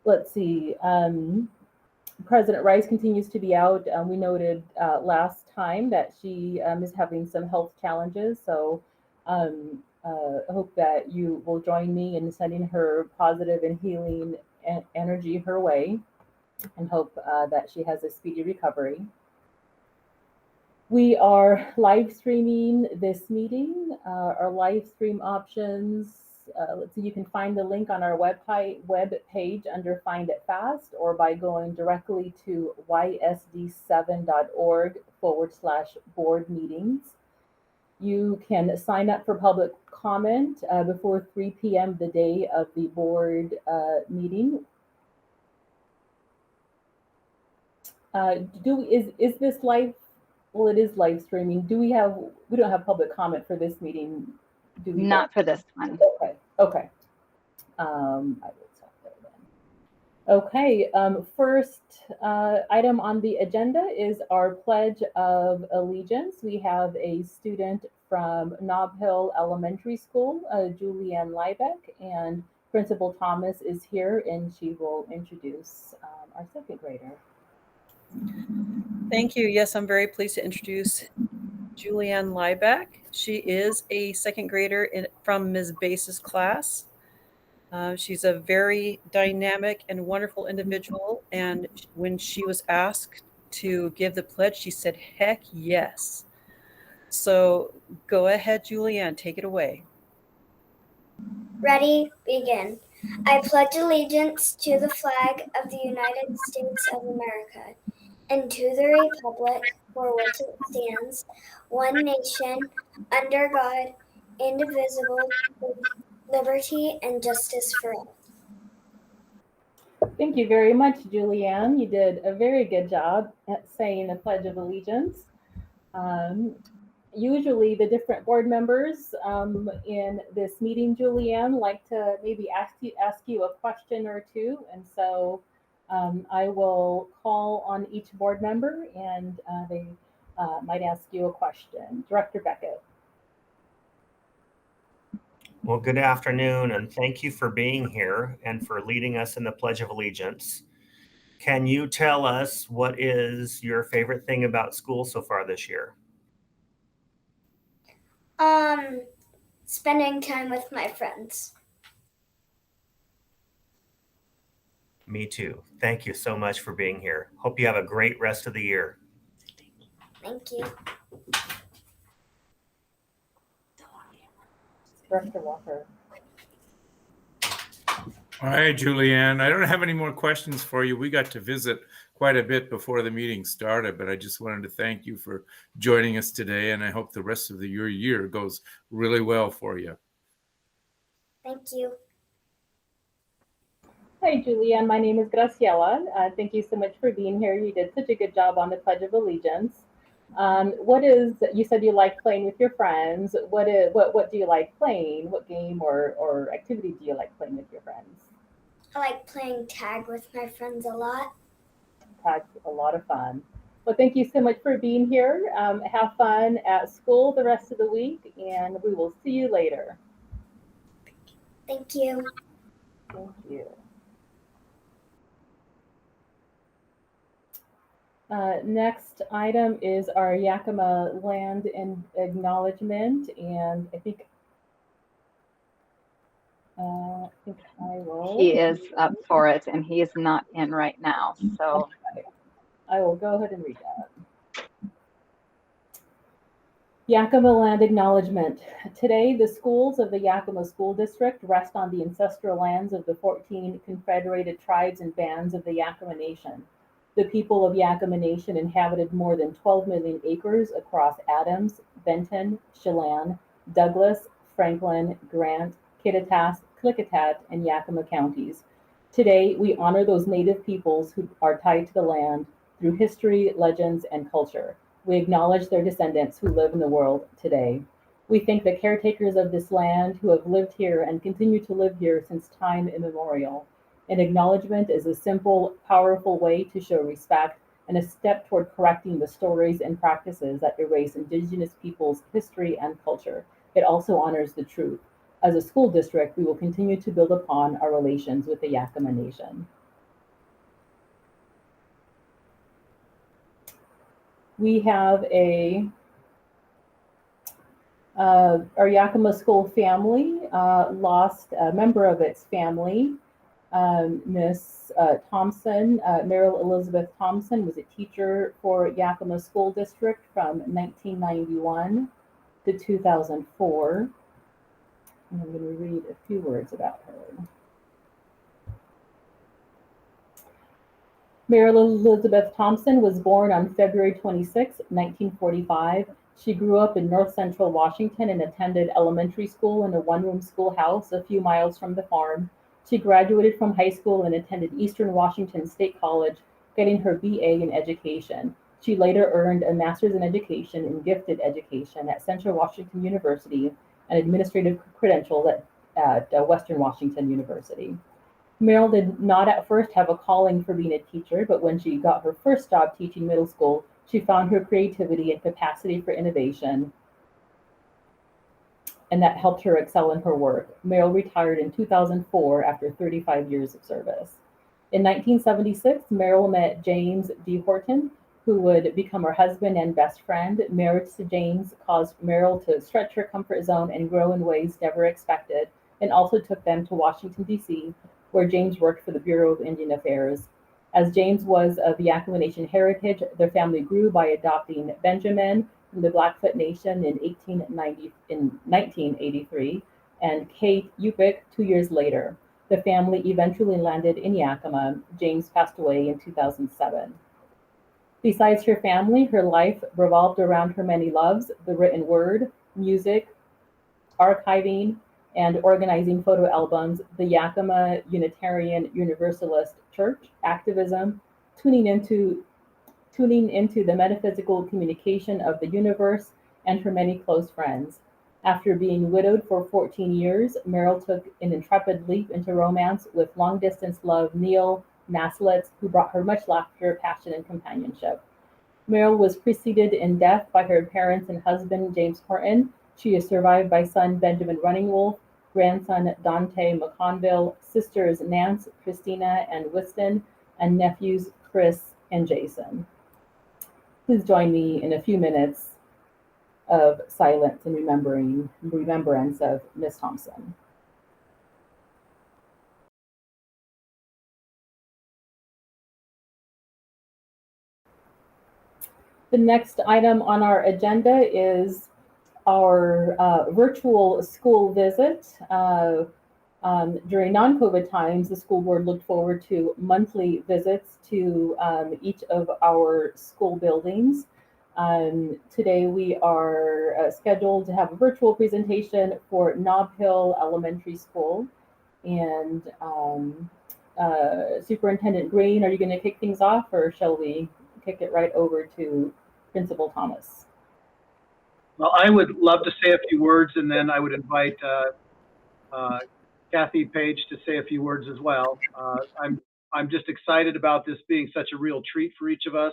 let's see. President Rice continues to be out. We noted last time that she is having some health challenges. So I hope that you will join me in sending her positive and healing energy her way, and hope that she has a speedy recovery. We are live streaming this meeting. Our live stream options, let's see, you can find the link on our web page under Find It Fast, or by going directly to ysd7.org/board meetings. You can sign up for public comment before 3 p.m. the day of the board meeting. Is this live? Well, it is live streaming. We don't have public comment for this meeting, do we? Not for this one. Okay. I will stop there then. Okay, first item on the agenda is our Pledge of Allegiance. We have a student from Nob Hill Elementary School, Julianne Liebeck, and Principal Thomas is here, and she will introduce our second grader. Thank you. Yes, I'm very pleased to introduce Julianne Liebeck. She is a second grader from Ms. Base's class. She's a very dynamic and wonderful individual. And when she was asked to give the pledge, she said, heck yes. So go ahead, Julianne, take it away. Ready, begin. I pledge allegiance to the flag of the United States of America and to the republic for which it stands, one nation, under God, indivisible, with liberty and justice for all. Thank you very much, Julianne. You did a very good job at saying the Pledge of Allegiance. Usually the different board members in this meeting, Julianne, like to maybe ask you a question or two. And so I will call on each board member, and they might ask you a question. Director Beckett. Well, good afternoon, and thank you for being here and for leading us in the Pledge of Allegiance. Can you tell us what is your favorite thing about school so far this year? Spending time with my friends. Me too. Thank you so much for being here. Hope you have a great rest of the year. Thank you. Director Walker. All right, Julianne, I don't have any more questions for you. We got to visit quite a bit before the meeting started, but I just wanted to thank you for joining us today, and I hope the rest of your year goes really well for you. Thank you. Hi, Julianne. My name is Graciela. Thank you so much for being here. You did such a good job on the Pledge of Allegiance. You said you like playing with your friends. What do you like playing? What game or activity do you like playing with your friends? I like playing tag with my friends a lot. Tag's a lot of fun. Well, thank you so much for being here. Have fun at school the rest of the week, and we will see you later. Thank you. Thank you. Next item is our Yakima land and acknowledgement, and I think I will. He is up for it, and he is not in right now. So okay. I will go ahead and read that. Yakima land acknowledgement. Today, the schools of the Yakima School District rest on the ancestral lands of the 14 confederated tribes and bands of the Yakima Nation. The people of Yakima Nation inhabited more than 12 million acres across Adams, Benton, Chelan, Douglas, Franklin, Grant, Kittitas, Klickitat, and Yakima counties. Today, we honor those native peoples who are tied to the land through history, legends, and culture. We acknowledge their descendants who live in the world today. We thank the caretakers of this land who have lived here and continue to live here since time immemorial. An acknowledgement is a simple, powerful way to show respect and a step toward correcting the stories and practices that erase Indigenous peoples' history and culture. It also honors the truth. As a school district, we will continue to build upon our relations with the Yakima Nation. We have our Yakima School family lost a member of its family. Miss Thompson, Meryl Elizabeth Thompson, was a teacher for Yakima School District from 1991 to 2004. And I'm going to read a few words about her. Meryl Elizabeth Thompson was born on February 26, 1945. She grew up in north central Washington and attended elementary school in a one-room schoolhouse a few miles from the farm. She graduated from high school and attended Eastern Washington State College, getting her BA in education. She later earned a master's in education in gifted education at Central Washington University, an administrative credential at Western Washington University. Meryl did not at first have a calling for being a teacher, but when she got her first job teaching middle school, she found her creativity and capacity for innovation, and that helped her excel in her work. Meryl retired in 2004 after 35 years of service. In 1976, Meryl met James D. Horton, who would become her husband and best friend. Marriage to James caused Meryl to stretch her comfort zone and grow in ways never expected, and also took them to Washington, D.C., where James worked for the Bureau of Indian Affairs. As James was of Yakama Nation heritage, their family grew by adopting Benjamin from the Blackfoot Nation in 1983, and Kate Yupik 2 years later. The family eventually landed in Yakima. James passed away in 2007. Besides her family, her life revolved around her many loves: the written word, music, archiving, and organizing photo albums, the Yakima Unitarian Universalist Church, activism, tuning into the metaphysical communication of the universe, and her many close friends. After being widowed for 14 years, Meryl took an intrepid leap into romance with long-distance love Neil Maslitz, who brought her much laughter, passion, and companionship. Meryl was preceded in death by her parents and husband, James Horton. She is survived by son Benjamin Runningwolf, grandson Dante McConville, sisters Nance, Christina, and Whiston, and nephews Chris and Jason. Please join me in a few minutes of silence and remembrance of Miss Thompson. The next item on our agenda is our virtual school visit. During non-COVID times, the school board looked forward to monthly visits to each of our school buildings. Today we are scheduled to have a virtual presentation for Nob Hill Elementary School. And Superintendent Green, are you going to kick things off, or shall we kick it right over to Principal Thomas? Well, I would love to say a few words, and then I would invite Kathy Page to say a few words as well. I'm just excited about this being such a real treat for each of us.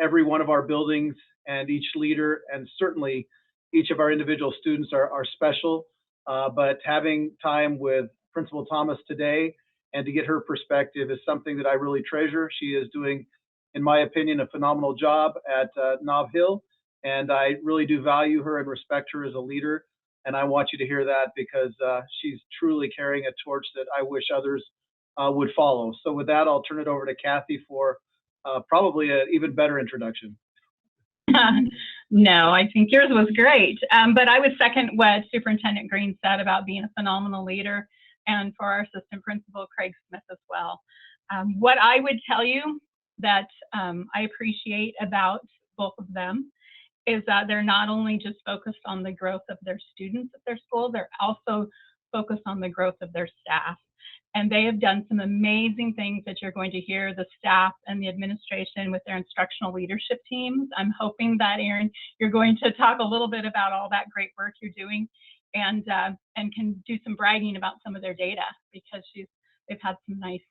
Every one of our buildings and each leader, and certainly each of our individual students are special, but having time with Principal Thomas today and to get her perspective is something that I really treasure. She is doing, in my opinion, a phenomenal job at Nob Hill, and I really do value her and respect her as a leader. And I want you to hear that, because she's truly carrying a torch that I wish others would follow. So with that, I'll turn it over to Kathy for probably an even better introduction. No, I think yours was great. But I would second what Superintendent Green said about being a phenomenal leader, and for our assistant principal, Craig Smith, as well. What I would tell you that I appreciate about both of them is that they're not only just focused on the growth of their students at their school, they're also focused on the growth of their staff. And they have done some amazing things that you're going to hear the staff and the administration with their instructional leadership teams. I'm hoping that, Erin, you're going to talk a little bit about all that great work you're doing, and can do some bragging about some of their data, because they've had some nice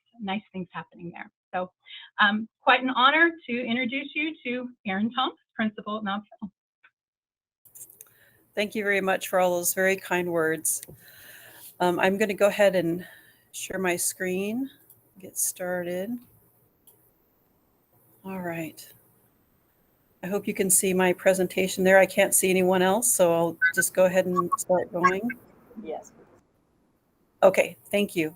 things happening there. So quite an honor to introduce you to Erin Thompson, principal at Nob Hill. Thank you very much for all those very kind words. I'm going to go ahead and share my screen, get started. All right. I hope you can see my presentation there. I can't see anyone else, so I'll just go ahead and start going. Yes. Okay, thank you.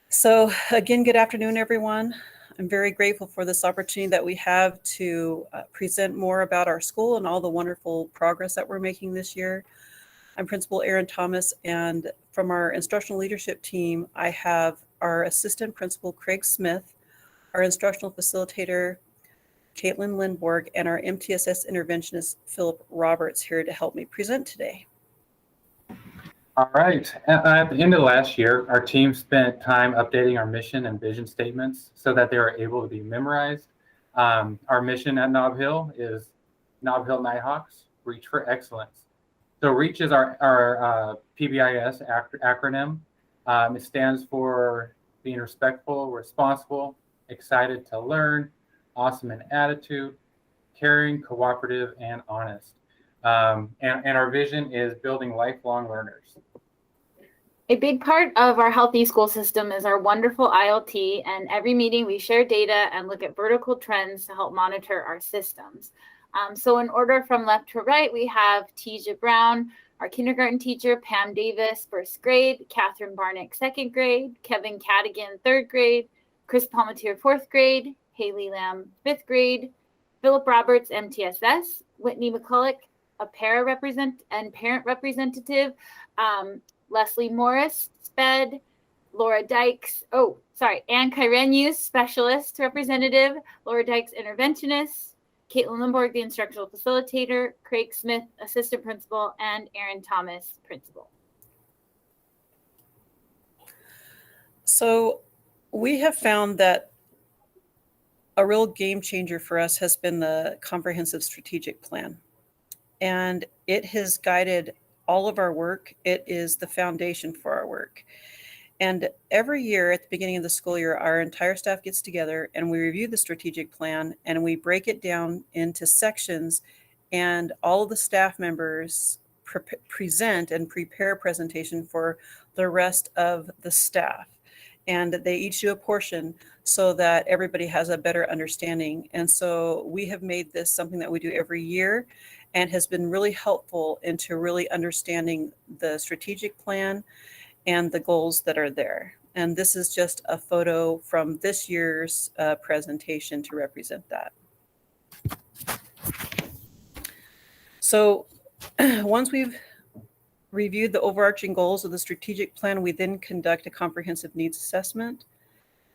So again, good afternoon, everyone. I'm very grateful for this opportunity that we have to present more about our school and all the wonderful progress that we're making this year. I'm Principal Erin Thomas, and from our instructional leadership team, I have our Assistant Principal Craig Smith, our instructional facilitator Caitlin Lindborg, and our MTSS interventionist Philip Roberts here to help me present today. All right. At the end of last year, our team spent time updating our mission and vision statements so that they were able to be memorized. Our mission at Nob Hill is Nob Hill Nighthawks, Reach for Excellence. So REACH is our PBIS acronym. It stands for being respectful, responsible, excited to learn, awesome in attitude, caring, cooperative, and honest. And our vision is building lifelong learners. A big part of our healthy school system is our wonderful ILT, and every meeting we share data and look at vertical trends to help monitor our systems. So in order from left to right, we have Teja Brown, our kindergarten teacher, Pam Davis, first grade, Catherine Barnick, second grade, Kevin Cadigan, third grade, Chris Palmatier, fourth grade, Haley Lamb, fifth grade, Philip Roberts, MTSS, Whitney McCulloch, a parent representative, Leslie Morris, SPED, Laura Dykes, Ann Kyrenius, specialist representative, Laura Dykes, interventionist, Caitlin Lindborg, the instructional facilitator, Craig Smith, assistant principal, and Erin Thomas, principal. So we have found that a real game changer for us has been the comprehensive strategic plan. And it has guided all of our work. It is the foundation for our work. And every year at the beginning of the school year, our entire staff gets together and we review the strategic plan and we break it down into sections, and all of the staff members present and prepare a presentation for the rest of the staff. And they each do a portion so that everybody has a better understanding. And so we have made this something that we do every year and has been really helpful into really understanding the strategic plan and the goals that are there. And this is just a photo from this year's presentation to represent that. So once we've reviewed the overarching goals of the strategic plan, we then conduct a comprehensive needs assessment.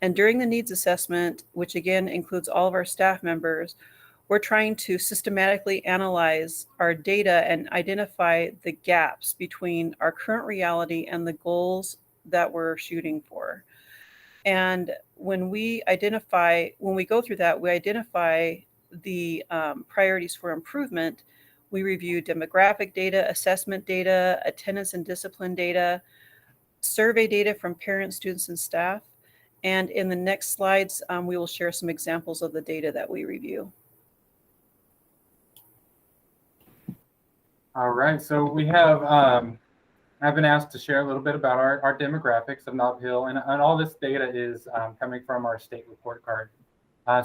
And during the needs assessment, which again includes all of our staff members, we're trying to systematically analyze our data and identify the gaps between our current reality and the goals that we're shooting for. And when we go through that, we identify the priorities for improvement. We review demographic data, assessment data, attendance and discipline data, survey data from parents, students, and staff. And in the next slides, we will share some examples of the data that we review. All right, so we have, I've been asked to share a little bit about our demographics of Nob Hill, and all this data is coming from our state report card.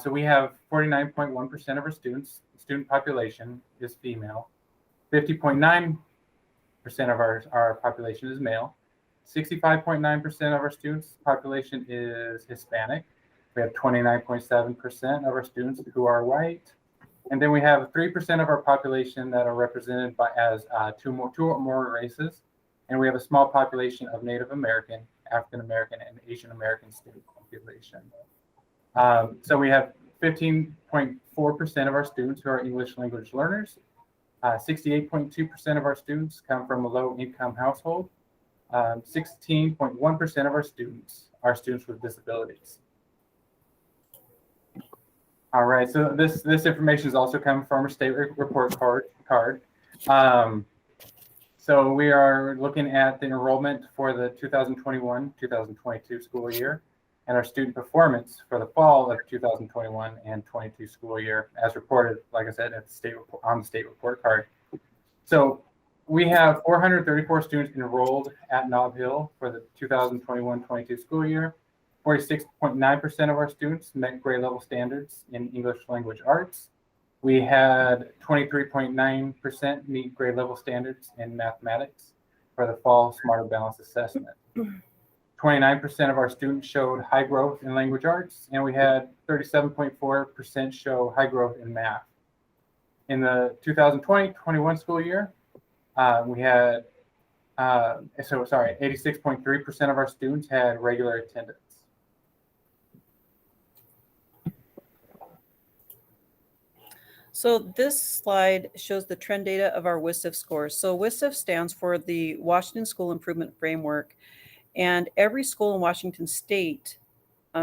So we have 49.1% of our student population is female, 50.9% of our population is male, 65.9% of our students population is Hispanic. We have 29.7% of our students who are white. And then we have 3% of our population that are represented by as two or more races. And we have a small population of Native American, African American, and Asian American student population. So we have 15.4% of our students who are English language learners. 68.2% of our students come from a low income household. 16.1% of our students are students with disabilities. All right, so this information is also coming from our state report card. So we are looking at the enrollment for the 2021-2022 school year and our student performance for the fall of 2021 and 22 school year, as reported, like I said, at the on the state report card. So we have 434 students enrolled at Nob Hill for the 2021-22 school year. 46.9% of our students met grade level standards in English language arts. We had 23.9% meet grade level standards in mathematics for the fall Smarter Balance assessment. 29% of our students showed high growth in language arts, and we had 37.4% show high growth in math. In the 2020-21 school year, we had 86.3% of our students had regular attendance. So this slide shows the trend data of our WSIF scores. So WSIF stands for the Washington School Improvement Framework, and every school in Washington State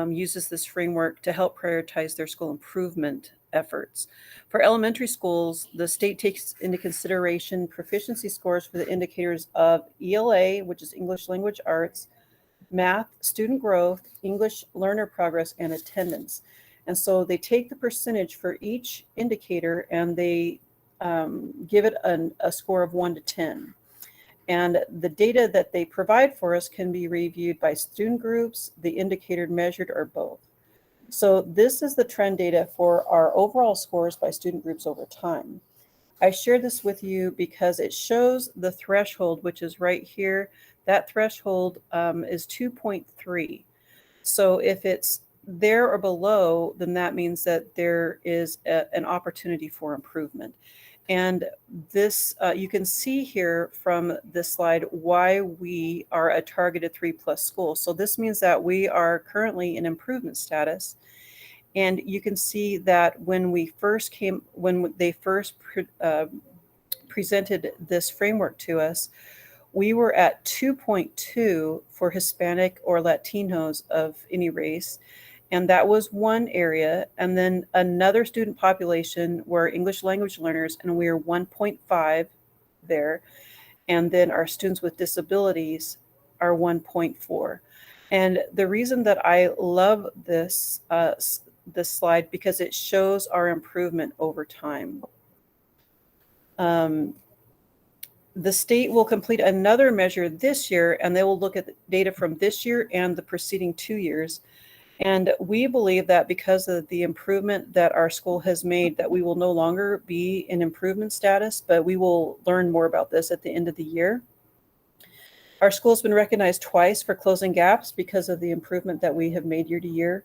uses this framework to help prioritize their school improvement efforts. For elementary schools, the state takes into consideration proficiency scores for the indicators of ELA, which is English Language Arts, math, student growth, English learner progress, and attendance. And so they take the percentage for each indicator and they give it a score of 1 to 10. And the data that they provide for us can be reviewed by student groups, the indicator measured, or both. So this is the trend data for our overall scores by student groups over time. I share this with you because it shows the threshold, which is right here. That threshold is 2.3. So if it's there or below, then that means that there is an opportunity for improvement. And this, you can see here from this slide why we are a targeted 3+ school. So this means that we are currently in improvement status. And you can see that when they first presented this framework to us, we were at 2.2 for Hispanic or Latinos of any race. And that was one area. And then another student population were English language learners, and we are 1.5 there. And then our students with disabilities are 1.4. And the reason that I love this, this slide, because it shows our improvement over time. The state will complete another measure this year, and they will look at the data from this year and the preceding 2 years. And we believe that because of the improvement that our school has made, that we will no longer be in improvement status, but we will learn more about this at the end of the year. Our school has been recognized twice for closing gaps because of the improvement that we have made year to year.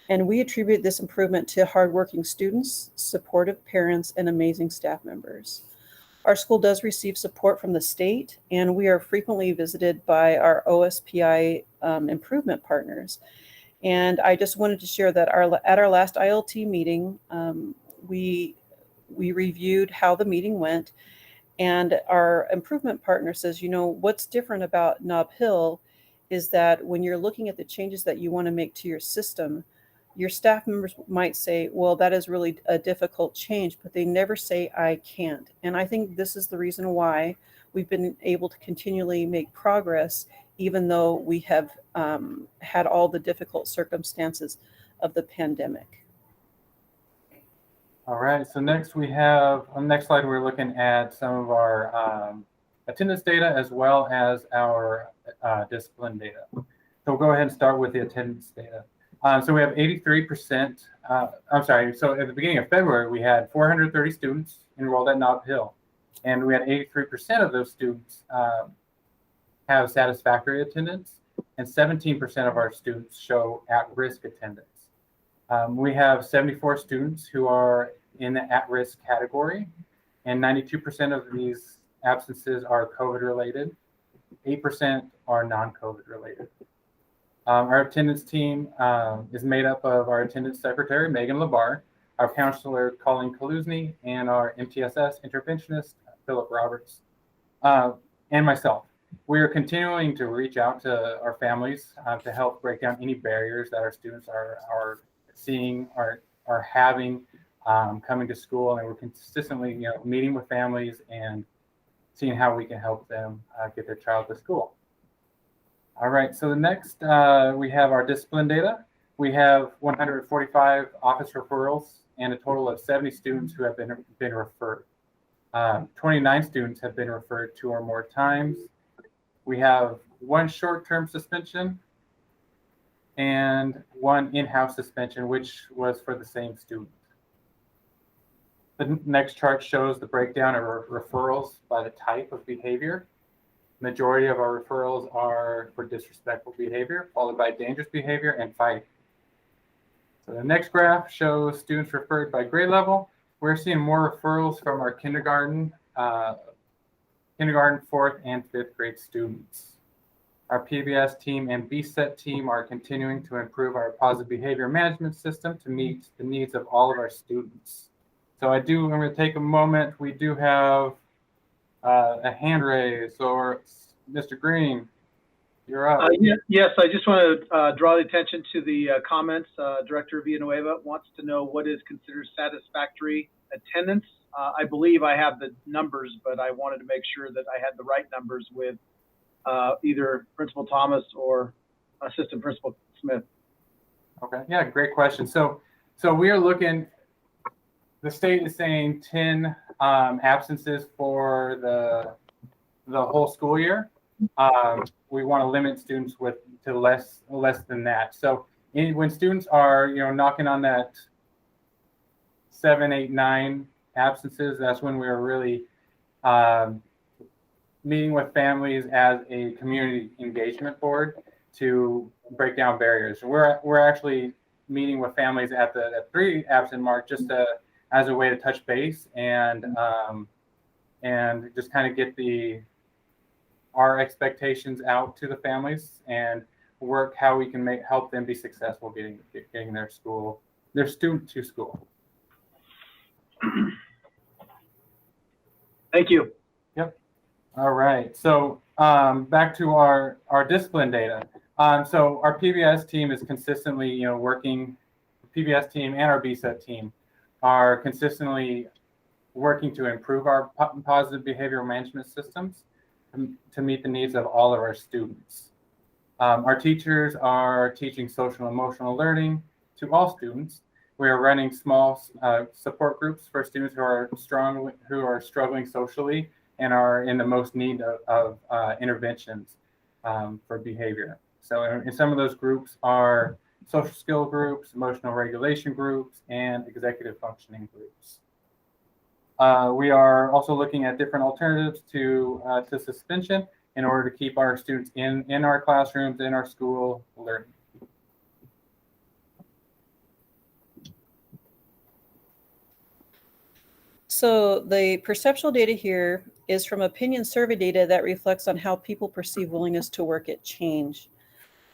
And we attribute this improvement to hardworking students, supportive parents, and amazing staff members. Our school does receive support from the state, and we are frequently visited by our OSPI improvement partners. And I just wanted to share that at our last ILT meeting, we reviewed how the meeting went, and our improvement partner says, you know, what's different about Nob Hill is that when you're looking at the changes that you want to make to your system, your staff members might say, well, that is really a difficult change, but they never say, I can't. And I think this is the reason why we've been able to continually make progress, even though we have had all the difficult circumstances of the pandemic. All right, so next we have, on the next slide, we're looking at some of our attendance data as well as our discipline data. So we'll go ahead and start with the attendance data. So we have 83%, so at the beginning of February, we had 430 students enrolled at Nob Hill, and we had 83% of those students have satisfactory attendance, and 17% of our students show at-risk attendance. We have 74 students who are in the at-risk category, and 92% of these absences are COVID-related. 8% are non-COVID related. Our attendance team is made up of our attendance secretary, Megan Labar, our counselor, Colleen Kaluzny, and our MTSS interventionist, Philip Roberts, and myself. We are continuing to reach out to our families to help break down any barriers that our students are seeing, are having coming to school, and we're consistently, meeting with families and seeing how we can help them get their child to school. All right, so the next we have our discipline data. We have 145 office referrals and a total of 70 students who have been referred. 29 students have been referred 2 or more times. We have 1 short-term suspension and 1 in-house suspension, which was for the same student. The next chart shows the breakdown of referrals by the type of behavior. Majority of our referrals are for disrespectful behavior, followed by dangerous behavior and fighting. So the next graph shows students referred by grade level. We're seeing more referrals from our kindergarten, 4th, and 5th grade students. Our PBS team and BSET team are continuing to improve our positive behavior management system to meet the needs of all of our students. So I'm going to take a moment. We do have a hand raise, or Mr. Green, you're up. Yes, I just want to draw the attention to the comments. Director Villanueva wants to know what is considered satisfactory attendance. I believe I have the numbers, but I wanted to make sure that I had the right numbers with either Principal Thomas or Assistant Principal Smith. Okay, yeah, great question. So we are looking, the state is saying 10 absences for the whole school year. We want to limit students to less than that. So when students are knocking on that 7, 8, 9 absences, that's when we're really meeting with families as a community engagement board to break down barriers. We're actually meeting with families at the 3 absent mark just as a way to touch base and just kind of get our expectations out to the families and work how we can help them be successful getting their student to school. Thank you. Yep. All right. So back to our discipline data. So our PBS team is consistently, working. PBS team and our BSET team are consistently working to improve our positive behavioral management systems to meet the needs of all of our students. Our teachers are teaching social and emotional learning to all students. We are running small support groups for students who are struggling socially and are in the most need of interventions for behavior. So in some of those groups are social skill groups, emotional regulation groups, and executive functioning groups. We are also looking at different alternatives to suspension in order to keep our students in our classrooms, in our school learning. So the perceptual data here is from opinion survey data that reflects on how people perceive willingness to work at change.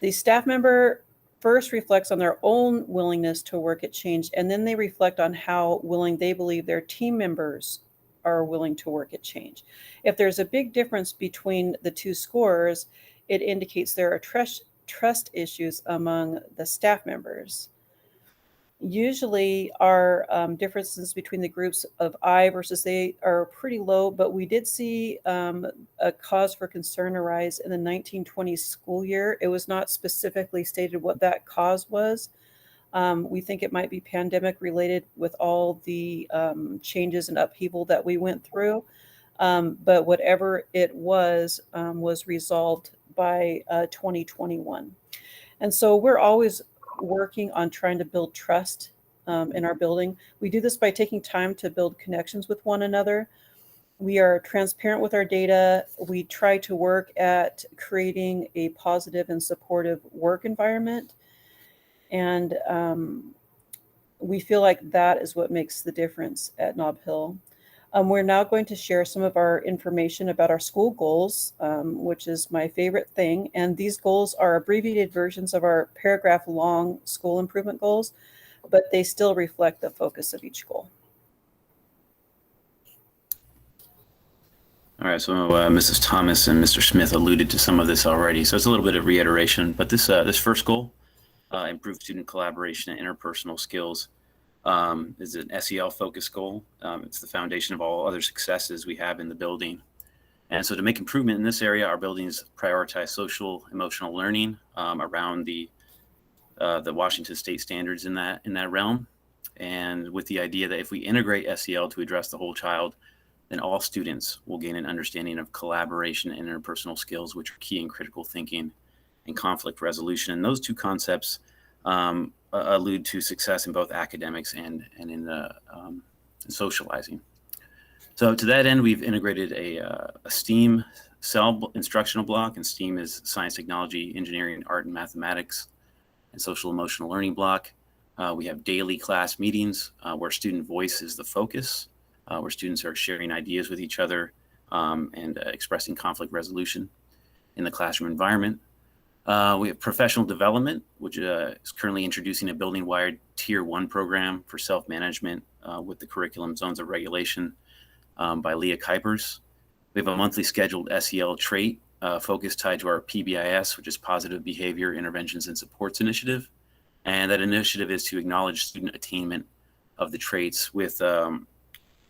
The staff member first reflects on their own willingness to work at change, and then they reflect on how willing they believe their team members are willing to work at change. If there's a big difference between the two scores, it indicates there are trust issues among the staff members. Usually our differences between the groups of I versus they are pretty low, but we did see a cause for concern arise in the 1920 school year. It was not specifically stated what that cause was. We think it might be pandemic related with all the changes and upheaval that we went through. But whatever it was resolved by 2021. And so we're always working on trying to build trust in our building. We do this by taking time to build connections with one another. We are transparent with our data. We try to work at creating a positive and supportive work environment. And we feel like that is what makes the difference at Nob Hill. We're now going to share some of our information about our school goals, which is my favorite thing. And these goals are abbreviated versions of our paragraph-long school improvement goals, but they still reflect the focus of each goal. All right, so Mrs. Thomas and Mr. Smith alluded to some of this already, so it's a little bit of reiteration. But this first goal, improve student collaboration and interpersonal skills, is an SEL-focused goal. It's the foundation of all other successes we have in the building. And so to make improvement in this area, our buildings prioritize social emotional learning around the Washington state standards in that realm. And with the idea that if we integrate SEL to address the whole child, then all students will gain an understanding of collaboration and interpersonal skills, which are key in critical thinking and conflict resolution. And those two concepts allude to success in both academics and in the and socializing. So to that end, we've integrated a STEAM cell instructional block, and STEAM is science, technology, engineering, art, and mathematics, and social emotional learning block. We have daily class meetings where student voice is the focus, where students are sharing ideas with each other and expressing conflict resolution in the classroom environment. We have professional development, which is currently introducing a building-wide Tier 1 program for self-management with the curriculum Zones of Regulation by Leah Kuipers. We have a monthly scheduled SEL trait focus tied to our PBIS, which is Positive Behavior Interventions and Supports Initiative. And that initiative is to acknowledge student attainment of the traits with a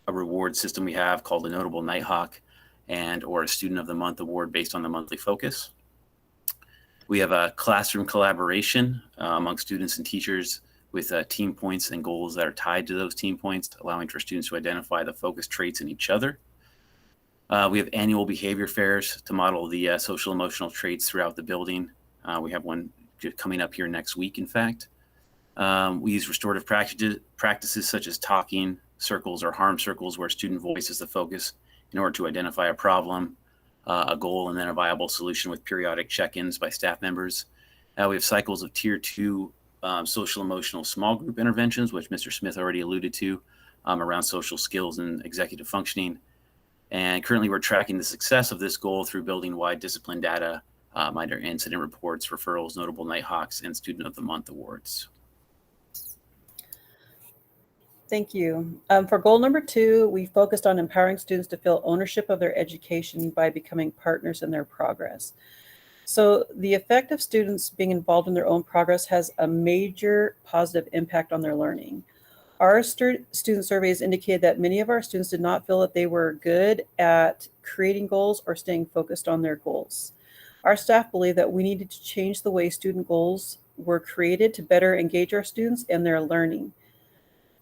reward system we have called the Notable Nighthawk and or a Student of the Month award based on the monthly focus. We have a classroom collaboration among students and teachers with team points and goals that are tied to those team points, allowing for students to identify the focus traits in each other. We have annual behavior fairs to model the social emotional traits throughout the building. We have one coming up here next week, in fact. We use restorative practices such as talking circles or harm circles, where student voice is the focus in order to identify a problem, a goal, and then a viable solution with periodic check-ins by staff members. We have cycles of Tier 2 social emotional small group interventions, which Mr. Smith already alluded to, around social skills and executive functioning. And currently we're tracking the success of this goal through building-wide discipline data, minor incident reports, referrals, notable Nighthawks, and Student of the Month awards. Thank you. For goal number 2, we focused on empowering students to feel ownership of their education by becoming partners in their progress. So the effect of students being involved in their own progress has a major positive impact on their learning. Our student surveys indicated that many of our students did not feel that they were good at creating goals or staying focused on their goals. Our staff believed that we needed to change the way student goals were created to better engage our students and their learning.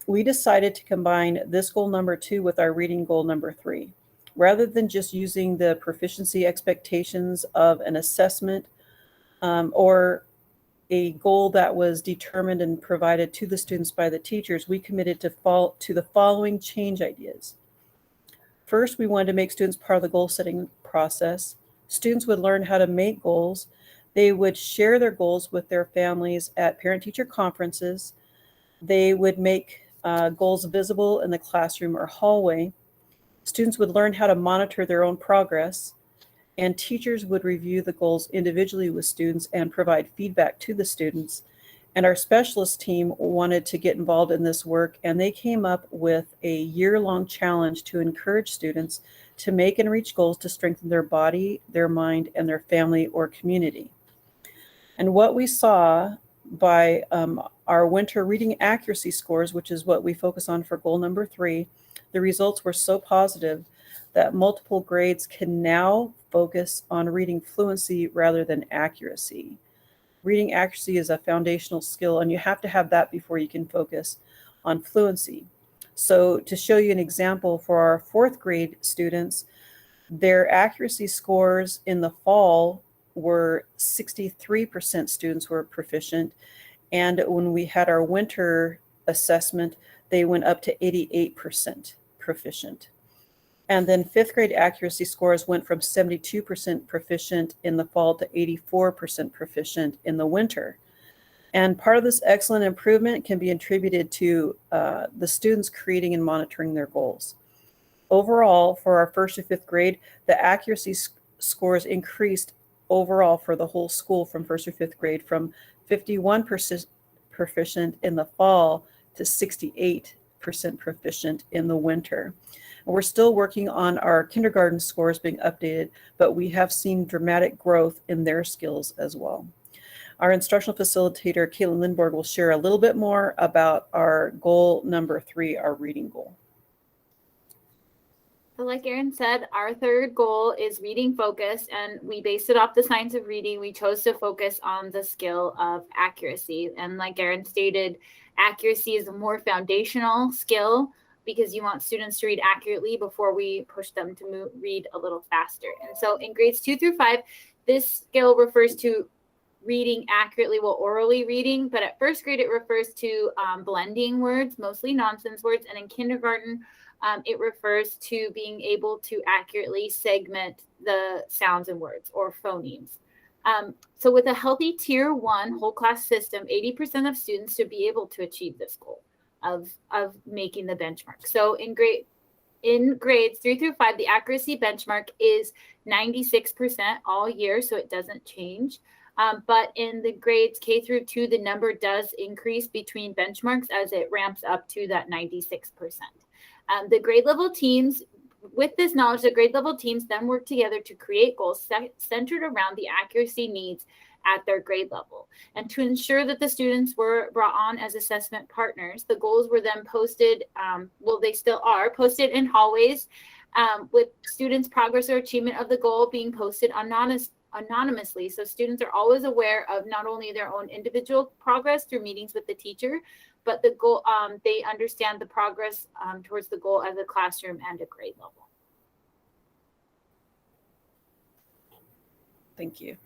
We decided to combine this goal number 2 with our reading goal number 3. Rather than just using the proficiency expectations of an assessment or a goal that was determined and provided to the students by the teachers, we committed to the following change ideas. First, we wanted to make students part of the goal setting process. Students would learn how to make goals. They would share their goals with their families at parent-teacher conferences. They would make goals visible in the classroom or hallway. Students would learn how to monitor their own progress, and teachers would review the goals individually with students and provide feedback to the students. And our specialist team wanted to get involved in this work, and they came up with a year-long challenge to encourage students to make and reach goals to strengthen their body, their mind, and their family or community. And what we saw by our winter reading accuracy scores, which is what we focus on for goal number 3, the results were so positive that multiple grades can now focus on reading fluency rather than accuracy. Reading accuracy is a foundational skill, and you have to have that before you can focus on fluency. So to show you an example, for our 4th grade students, their accuracy scores in the fall were 63% students were proficient. And when we had our winter assessment, they went up to 88% proficient. And then 5th grade accuracy scores went from 72% proficient in the fall to 84% proficient in the winter. And part of this excellent improvement can be attributed to the students creating and monitoring their goals. Overall, for our 1st to 5th grade, the accuracy scores increased overall for the whole school from 1st to 5th grade from 51% proficient in the fall to 68% proficient in the winter. We're still working on our kindergarten scores being updated, but we have seen dramatic growth in their skills as well. Our instructional facilitator, Caitlin Lindborg, will share a little bit more about our goal number 3, our reading goal. So like Erin said, our 3rd goal is reading focus, and we based it off the science of reading. We chose to focus on the skill of accuracy. And like Erin stated, accuracy is a more foundational skill because you want students to read accurately before we push them to read a little faster. And so in grades 2 through 5, this skill refers to reading accurately while orally reading, but at first grade, it refers to blending words, mostly nonsense words. And in kindergarten, it refers to being able to accurately segment the sounds and words, or phonemes. So with a healthy tier 1 whole class system, 80% of students should be able to achieve this goal of making the benchmark. So in grades 3 through 5, the accuracy benchmark is 96% all year, so it doesn't change. But in the grades K through 2, the number does increase between benchmarks as it ramps up to that 96%. The grade level teams, with this knowledge, the grade level teams then work together to create goals centered around the accuracy needs at their grade level. And to ensure that the students were brought on as assessment partners, the goals were then posted, they still are, posted in hallways, with students' progress or achievement of the goal being posted anonymously. So students are always aware of not only their own individual progress through meetings with the teacher, but the goal, they understand the progress towards the goal as a classroom and a grade level. Thank you.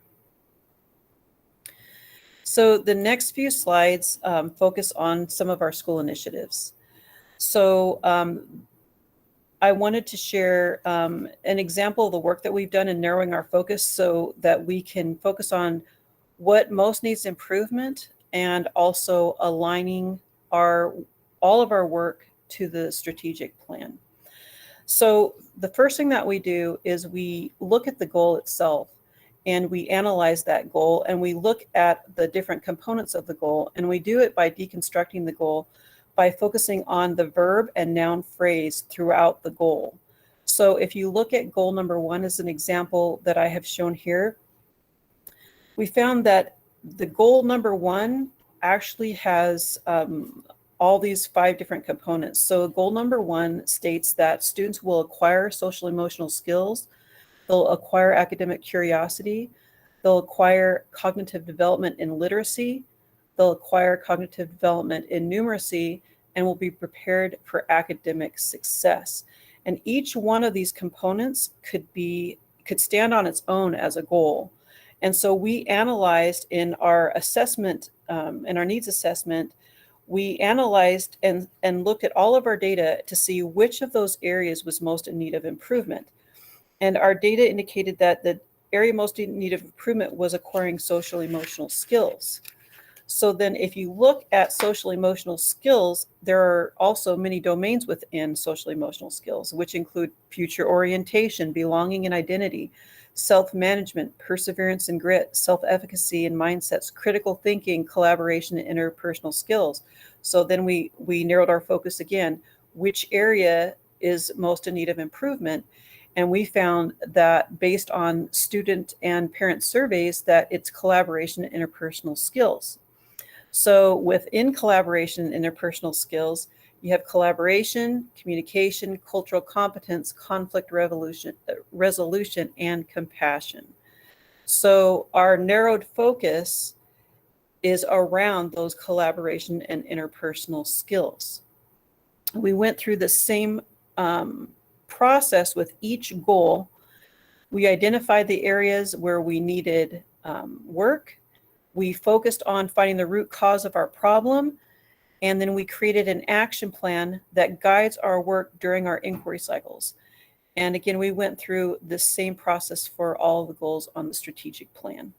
So the next few slides focus on some of our school initiatives. So I wanted to share an example of the work that we've done in narrowing our focus so that we can focus on what most needs improvement and also aligning all of our work to the strategic plan. So the first thing that we do is we look at the goal itself, and we analyze that goal, and we look at the different components of the goal, and we do it by deconstructing the goal by focusing on the verb and noun phrase throughout the goal. So if you look at goal number 1 as an example that I have shown here, we found that the goal number 1 actually has all these 5 different components. So goal number 1 states that students will acquire social emotional skills, they'll acquire academic curiosity, they'll acquire cognitive development in literacy, they'll acquire cognitive development in numeracy, and will be prepared for academic success. And each one of these components could stand on its own as a goal. And so we analyzed in our assessment, in our needs assessment, we analyzed and looked at all of our data to see which of those areas was most in need of improvement. And our data indicated that the area most in need of improvement was acquiring social emotional skills. So then if you look at social emotional skills, there are also many domains within social emotional skills, which include future orientation, belonging and identity, self-management, perseverance and grit, self-efficacy and mindsets, critical thinking, collaboration, and interpersonal skills. So then we narrowed our focus again, which area is most in need of improvement? And we found that based on student and parent surveys that it's collaboration and interpersonal skills. So within collaboration and interpersonal skills, you have collaboration, communication, cultural competence, conflict resolution, and compassion. So our narrowed focus is around those collaboration and interpersonal skills. We went through the same process with each goal. We identified the areas where we needed work. We focused on finding the root cause of our problem, and then we created an action plan that guides our work during our inquiry cycles. And again, we went through the same process for all of the goals on the strategic plan.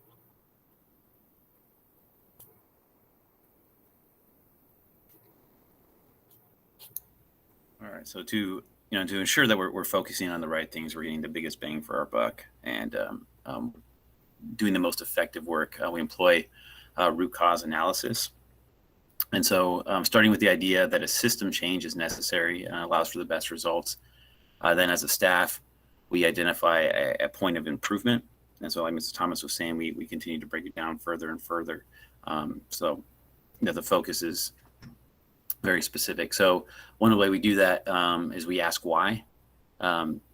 All right, so to ensure that we're focusing on the right things, we're getting the biggest bang for our buck, and doing the most effective work, we employ root cause analysis. And so starting with the idea that a system change is necessary and allows for the best results, then as a staff, we identify a point of improvement. And so like Mrs. Thomas was saying, we continue to break it down further and further. So the focus is very specific. So one of the way we do that is we ask why,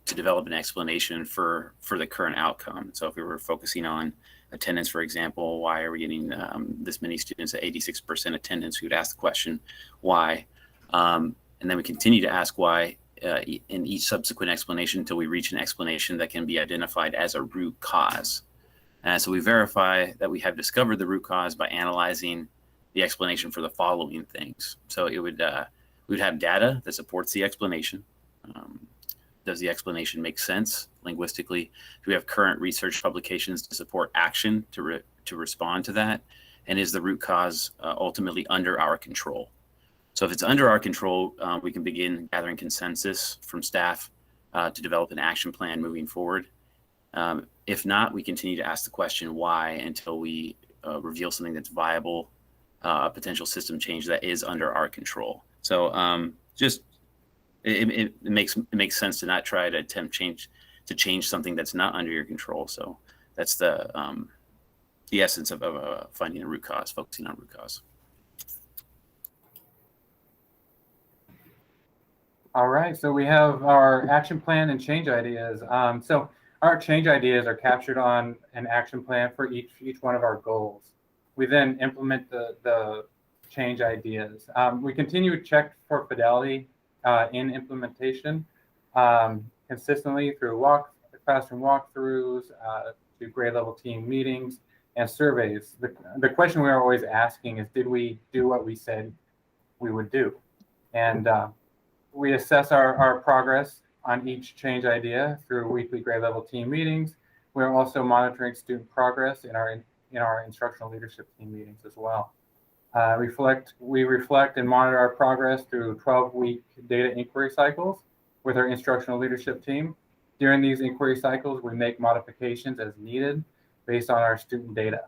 to develop an explanation for the current outcome. So if we were focusing on attendance, for example, why are we getting this many students at 86% attendance? We would ask the question, why? And then we continue to ask why in each subsequent explanation until we reach an explanation that can be identified as a root cause. So we verify that we have discovered the root cause by analyzing the explanation for the following things. So it would we would have data that supports the explanation. Does the explanation make sense linguistically? Do we have current research publications to support action to respond to that? And is the root cause ultimately under our control? So if it's under our control, we can begin gathering consensus from staff to develop an action plan moving forward. If not, we continue to ask the question why until we reveal something that's viable, a potential system change that is under our control. So it makes sense to not try to attempt to change something that's not under your control. So that's the essence of finding a root cause, focusing on root cause. All right, so we have our action plan and change ideas. So our change ideas are captured on an action plan for each one of our goals. We then implement the change ideas. We continue to check for fidelity in implementation consistently through classroom walkthroughs, to grade level team meetings and surveys. The question we're always asking is, did we do what we said we would do? And we assess our progress on each change idea through weekly grade level team meetings. We're also monitoring student progress in our instructional leadership team meetings as well. We reflect and monitor our progress through 12-week data inquiry cycles with our instructional leadership team. During these inquiry cycles, we make modifications as needed based on our student data.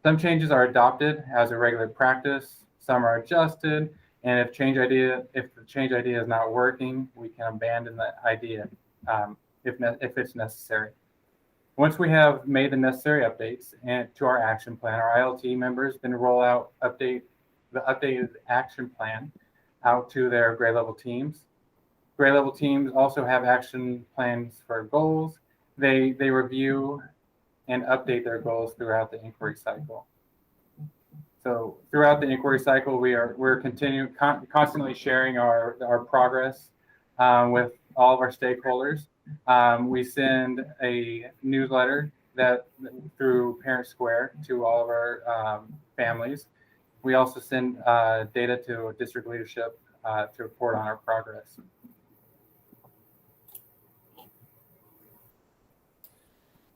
Some changes are adopted as a regular practice, some are adjusted, and if the change idea is not working, we can abandon the idea if it's necessary. Once we have made the necessary updates to our action plan, our ILT members then roll out the updated action plan out to their grade level teams. Grade level teams also have action plans for goals. They review and update their goals throughout the inquiry cycle. So throughout the inquiry cycle, we're constantly sharing our progress with all of our stakeholders. We send a newsletter through Parent Square to all of our families. We also send data to district leadership to report on our progress.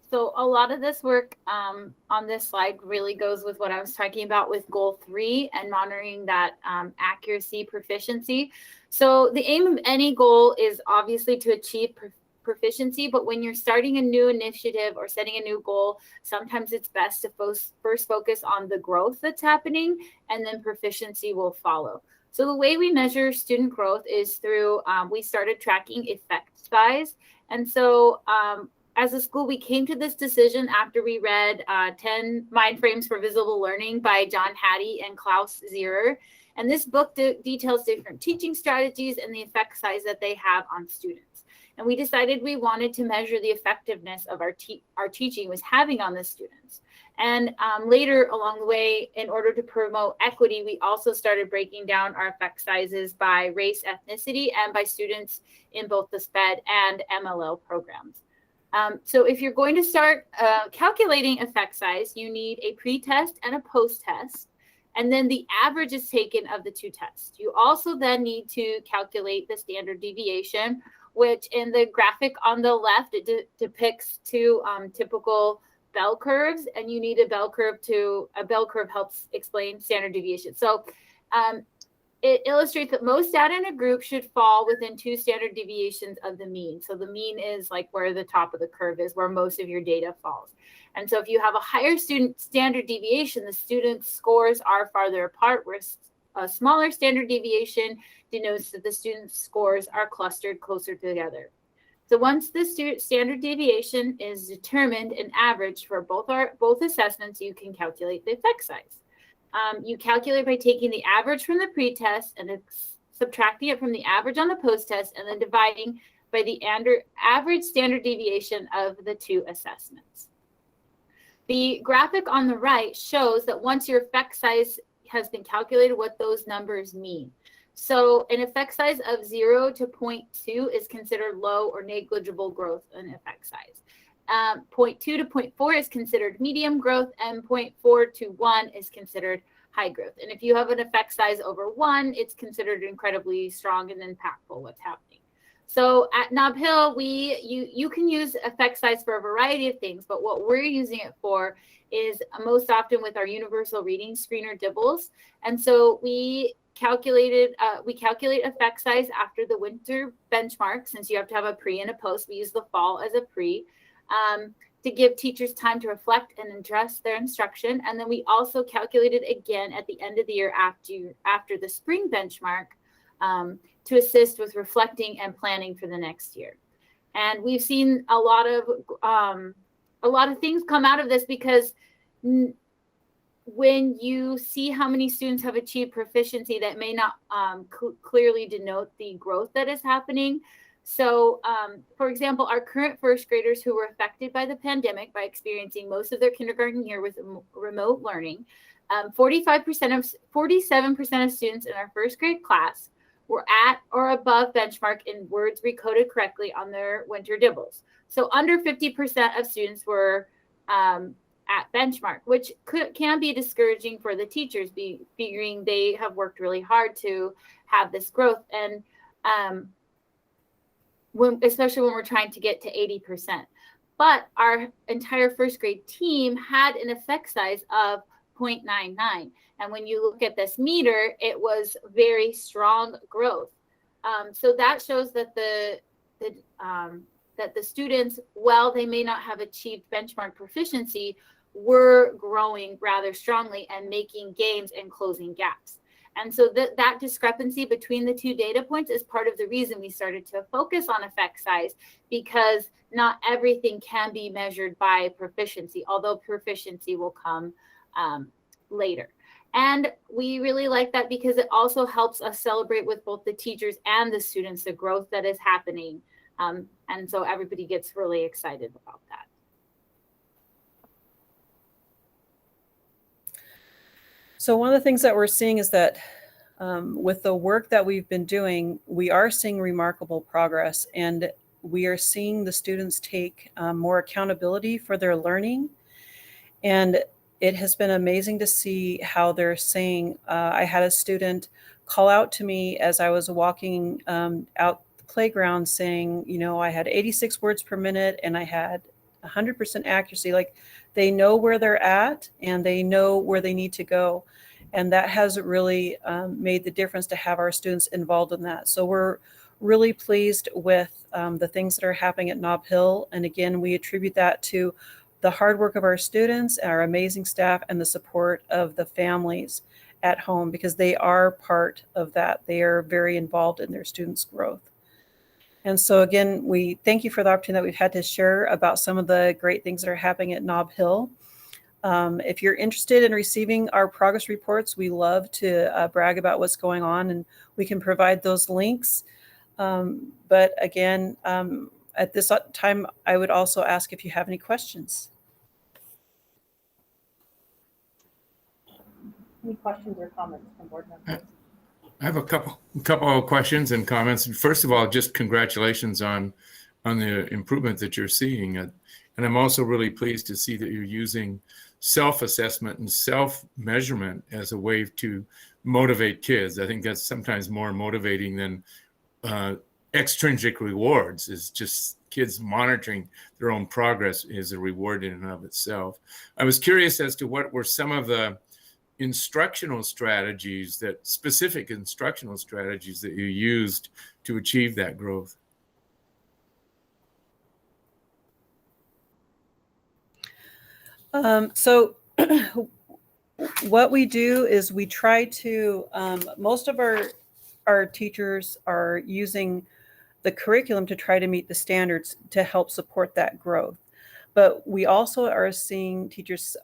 So a lot of this work on this slide really goes with what I was talking about with goal 3 and monitoring that accuracy proficiency. So the aim of any goal is obviously to achieve proficiency, but when you're starting a new initiative or setting a new goal, sometimes it's best to first focus on the growth that's happening, and then proficiency will follow. So the way we measure student growth is through, we started tracking effect size. And so as a school, we came to this decision after we read 10 Mind Frames for Visible Learning by John Hattie and Klaus Zierer. And this book details different teaching strategies and the effect size that they have on students. And we decided we wanted to measure the effectiveness of our teaching was having on the students. And later along the way, in order to promote equity, we also started breaking down our effect sizes by race, ethnicity, and by students in both the SPED and MLL programs. So if you're going to start calculating effect size, you need a pre-test and a post-test. And then the average is taken of the two tests. You also then need to calculate the standard deviation, which in the graphic on the left, it depicts two typical bell curves, and you need a bell curve helps explain standard deviation. So it illustrates that most data in a group should fall within 2 standard deviations of the mean. So the mean is like where the top of the curve is, where most of your data falls. And so if you have a higher student standard deviation, the students' scores are farther apart, where a smaller standard deviation denotes that the students' scores are clustered closer together. So once the standard deviation is determined and averaged for both assessments, you can calculate the effect size. You calculate by taking the average from the pretest and subtracting it from the average on the post-test, and then dividing by the average standard deviation of the 2 assessments. The graphic on the right shows that once your effect size has been calculated, what those numbers mean. So an effect size of 0 to 0.2 is considered low or negligible growth in effect size. 0.2 to 0.4 is considered medium growth, and 0.4 to 1 is considered high growth. And if you have an effect size over 1, it's considered incredibly strong and impactful what's happening. So at Nob Hill, you can use effect size for a variety of things, but what we're using it for is most often with our universal reading screener DIBELS. And so we calculate effect size after the winter benchmark. Since you have to have a pre and a post, we use the fall as a pre to give teachers time to reflect and address their instruction. And then we also calculated again at the end of the year after the spring benchmark to assist with reflecting and planning for the next year. And we've seen a lot of things come out of this, because when you see how many students have achieved proficiency, that may not clearly denote the growth that is happening. So, for example, our current first graders who were affected by the pandemic by experiencing most of their kindergarten year with remote learning, 47% of students in our first grade class were at or above benchmark in words recoded correctly on their winter DIBELS. So under 50% of students were at benchmark, which can be discouraging for the teachers, figuring they have worked really hard to have this growth. And especially when we're trying to get to 80%. But our entire first grade team had an effect size of 0.99. And when you look at this meter, it was very strong growth. So that shows that that the students, while they may not have achieved benchmark proficiency, were growing rather strongly and making gains and closing gaps. And so that discrepancy between the two data points is part of the reason we started to focus on effect size, because not everything can be measured by proficiency, although proficiency will come later. And we really like that because it also helps us celebrate with both the teachers and the students the growth that is happening. And so everybody gets really excited about that. So one of the things that we're seeing is that with the work that we've been doing, we are seeing remarkable progress, and we are seeing the students take more accountability for their learning. And it has been amazing to see how they're saying, I had a student call out to me as I was walking out the playground saying, you know, I had 86 words per minute and I had 100% accuracy. Like, they know where they're at and they know where they need to go. And that has really made the difference to have our students involved in that. So we're really pleased with the things that are happening at Nob Hill. And again, we attribute that to the hard work of our students, our amazing staff, and the support of the families at home, because they are part of that. They are very involved in their students' growth. And so again, we thank you for the opportunity that we've had to share about some of the great things that are happening at Nob Hill. If you're interested in receiving our progress reports, we love to brag about what's going on, and we can provide those links. But again, at this time, I would also ask if you have any questions. Any questions or comments from board members? I have a couple of questions and comments. First of all, just congratulations on the improvement that you're seeing. And I'm also really pleased to see that you're using self-assessment and self-measurement as a way to motivate kids. I think that's sometimes more motivating than extrinsic rewards. Is just kids monitoring their own progress is a reward in and of itself. I was curious as to what were some of the specific instructional strategies that you used to achieve that growth. So what we do is we try to, most of our teachers are using the curriculum to try to meet the standards to help support that growth. But we also are seeing teachers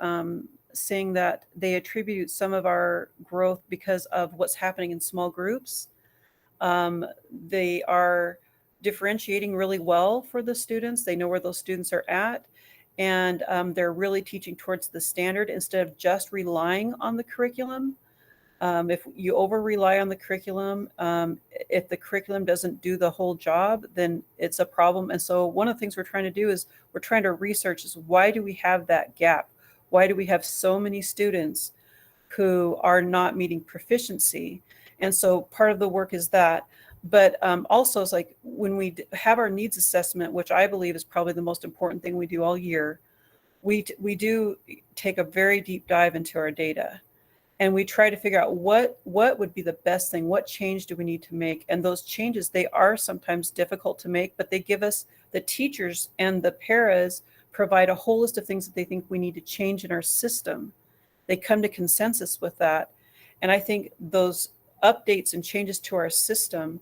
saying that they attribute some of our growth because of what's happening in small groups. They are differentiating really well for the students. They know where those students are at, and they're really teaching towards the standard instead of just relying on the curriculum. If you over rely on the curriculum, if the curriculum doesn't do the whole job, then it's a problem. And so one of the things we're trying to do is we're trying to research is why do we have that gap? Why do we have so many students who are not meeting proficiency? And so part of the work is that. But also it's like when we have our needs assessment, which I believe is probably the most important thing we do all year, we do take a very deep dive into our data. And we try to figure out what would be the best thing, what change do we need to make? And those changes, they are sometimes difficult to make, but they give us, the teachers and the paras provide a whole list of things that they think we need to change in our system. They come to consensus with that. And I think those updates and changes to our system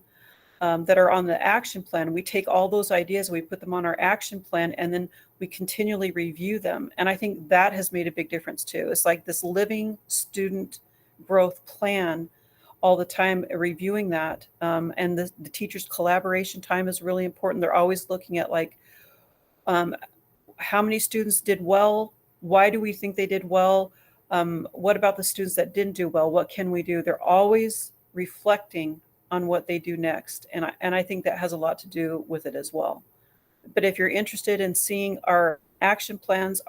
that are on the action plan, we take all those ideas, we put them on our action plan, and then we continually review them. And I think that has made a big difference too. It's like this living student growth plan all the time, reviewing that. And the teachers' collaboration time is really important. They're always looking at like, how many students did well? Why do we think they did well? What about the students that didn't do well? What can we do? They're always reflecting on what they do next. And I think that has a lot to do with it as well. But if you're interested in seeing our action plans,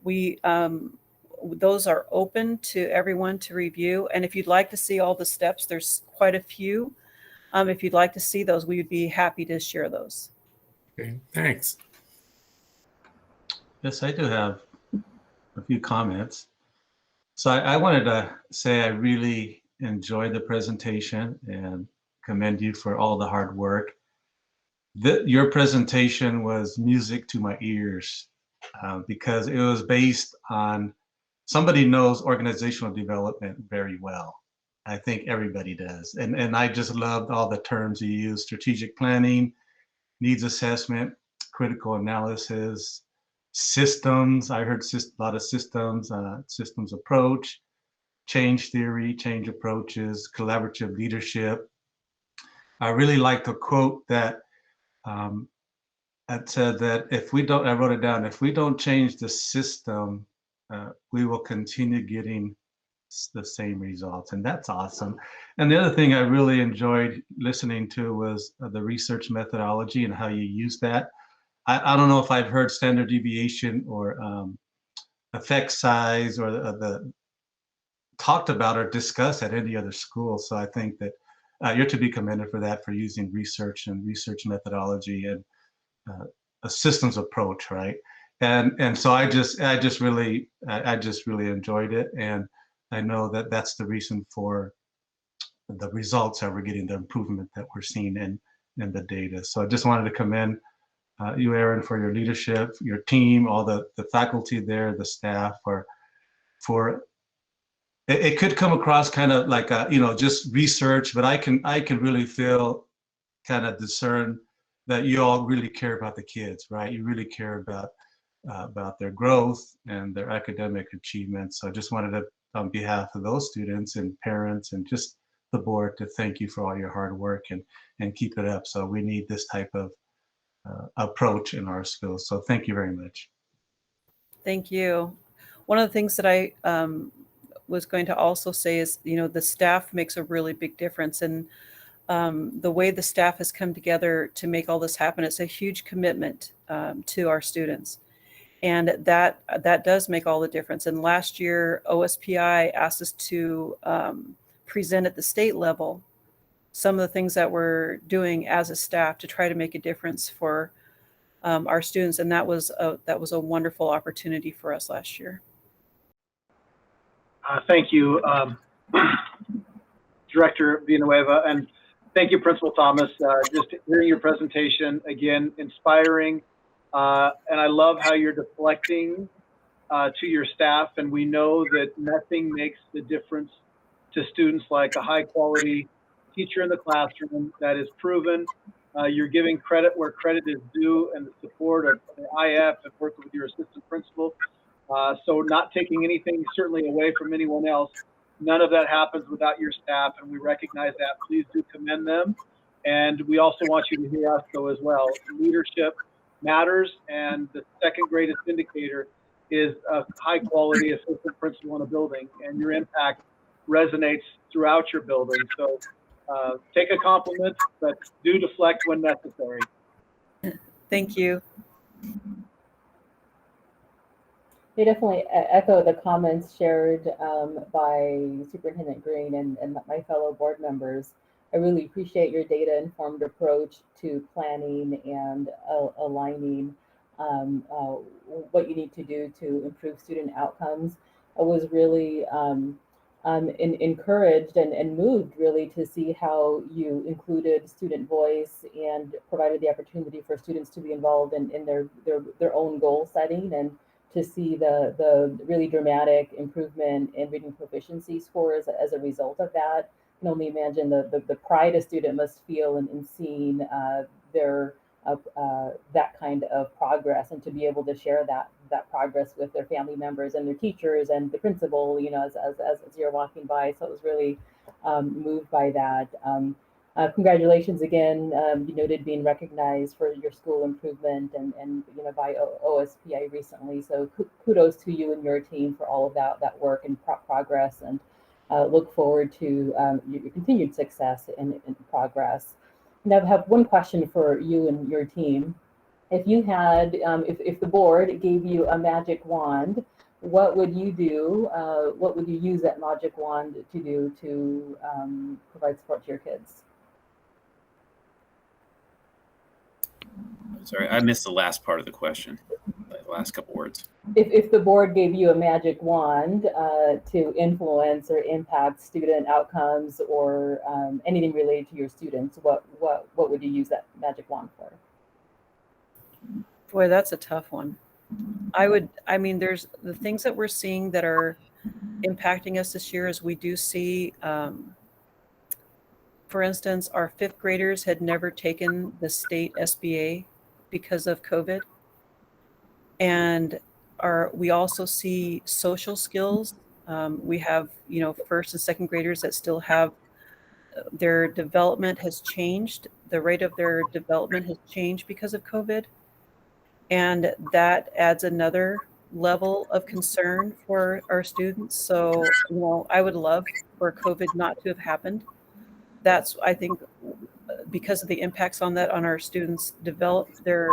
those are open to everyone to review. And if you'd like to see all the steps, there's quite a few. If you'd like to see those, we would be happy to share those. Okay, thanks. Yes, I do have a few comments. So I wanted to say I really enjoyed the presentation and commend you for all the hard work. Your presentation was music to my ears because it was based on somebody knows organizational development very well. I think everybody does. And I just loved all the terms you used: strategic planning, needs assessment, critical analysis, systems. I heard a lot of systems, systems approach, change theory, change approaches, collaborative leadership. I really like the quote that said that if we don't, I wrote it down, if we don't change the system, we will continue getting the same results. And that's awesome. And the other thing I really enjoyed listening to was the research methodology and how you use that. I don't know if I've heard standard deviation or effect size or the talked about or discussed at any other school. So I think that you're to be commended for that, for using research and research methodology and a systems approach, right? And so I just really enjoyed it, and I know that that's the reason for the results that we're getting, the improvement that we're seeing in the data. So I just wanted to commend you, Aaron, for your leadership, your team, all the faculty there, the staff, for it could come across kind of like just research, but I can really feel, kind of discern that you all really care about the kids, right? You really care about their growth and their academic achievements. So I just wanted to, on behalf of those students and parents and just the board, to thank you for all your hard work and keep it up. So we need this type of approach in our schools. So thank you very much. Thank you. One of the things that I was going to also say is, the staff makes a really big difference. And the way the staff has come together to make all this happen, it's a huge commitment to our students. And that does make all the difference. And last year, OSPI asked us to present at the state level some of the things that we're doing as a staff to try to make a difference for our students. And that was a wonderful opportunity for us last year. Thank you, Director Villanueva, and thank you, Principal Thomas. Just hearing your presentation, again, inspiring, and I love how you're deflecting to your staff, and we know that nothing makes the difference to students like a high-quality teacher in the classroom that is proven. You're giving credit where credit is due, and the support of the IF and working with your assistant principal. So not taking anything certainly away from anyone else. None of that happens without your staff, and we recognize that. Please do commend them. And we also want you to hear us go as well. Leadership matters, and the second greatest indicator is a high quality assistant principal in a building, and your impact resonates throughout your building. So take a compliment, but do deflect when necessary. Thank you. They definitely echo the comments shared by Superintendent Green and my fellow board members. I really appreciate your data-informed approach to planning and aligning what you need to do to improve student outcomes. I was really encouraged and moved really to see how you included student voice and provided the opportunity for students to be involved in their own goal setting, and to see the really dramatic improvement in reading proficiency scores as a result of that. I can only imagine the pride a student must feel in seeing their that kind of progress, and to be able to share that progress with their family members and their teachers and the principal, you know, as you're walking by. So it was really moved by that. Congratulations again. You noted being recognized for your school improvement and you know, by OSPI recently. So kudos to you and your team for all of that work and progress, and look forward to your continued success and progress. Now, I have one question for you and your team. If you had, if the board gave you a magic wand, what would you do? What would you use that magic wand to do to provide support to your kids? Sorry, I missed the last part of the question, the last couple words. If the board gave you a magic wand to influence or impact student outcomes or anything related to your students, what would you use that magic wand for? Boy, that's a tough one. I mean, there's the things that we're seeing that are impacting us this year is we do see, for instance, our 5th graders had never taken the state SBA because of COVID. And we also see social skills. We have, you know, 1st and 2nd graders that still have their development has changed. The rate of their development has changed because of COVID. And that adds another level of concern for our students. So, you know, I would love for COVID not to have happened. That's, I think, because of the impacts on that on our students develop their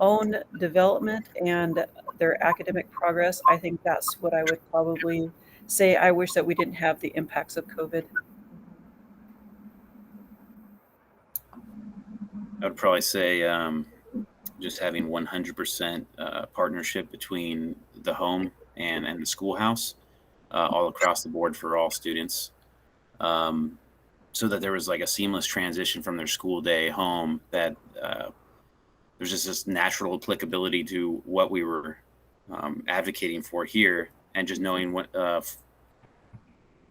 own development and their academic progress. I think that's what I would probably say. I wish that we didn't have the impacts of COVID. I would probably say just having 100% partnership between the home and the schoolhouse all across the board for all students, so that there was like a seamless transition from their school day home, that there's just this natural applicability to what we were advocating for here, and just knowing what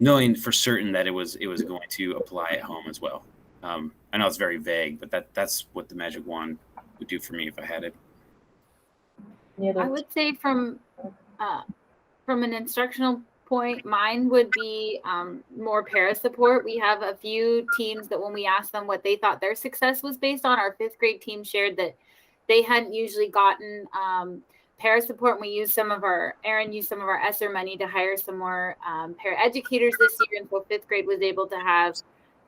knowing for certain that it was going to apply at home as well. I know it's very vague, but that's what the magic wand would do for me if I had it. I would say from an instructional point, mine would be more para support. We have a few teams that when we asked them what they thought their success was based on, our 5th grade team shared that they hadn't usually gotten para support. And Aaron used some of our ESSER money to hire some more para educators this year. And so 5th grade was able to have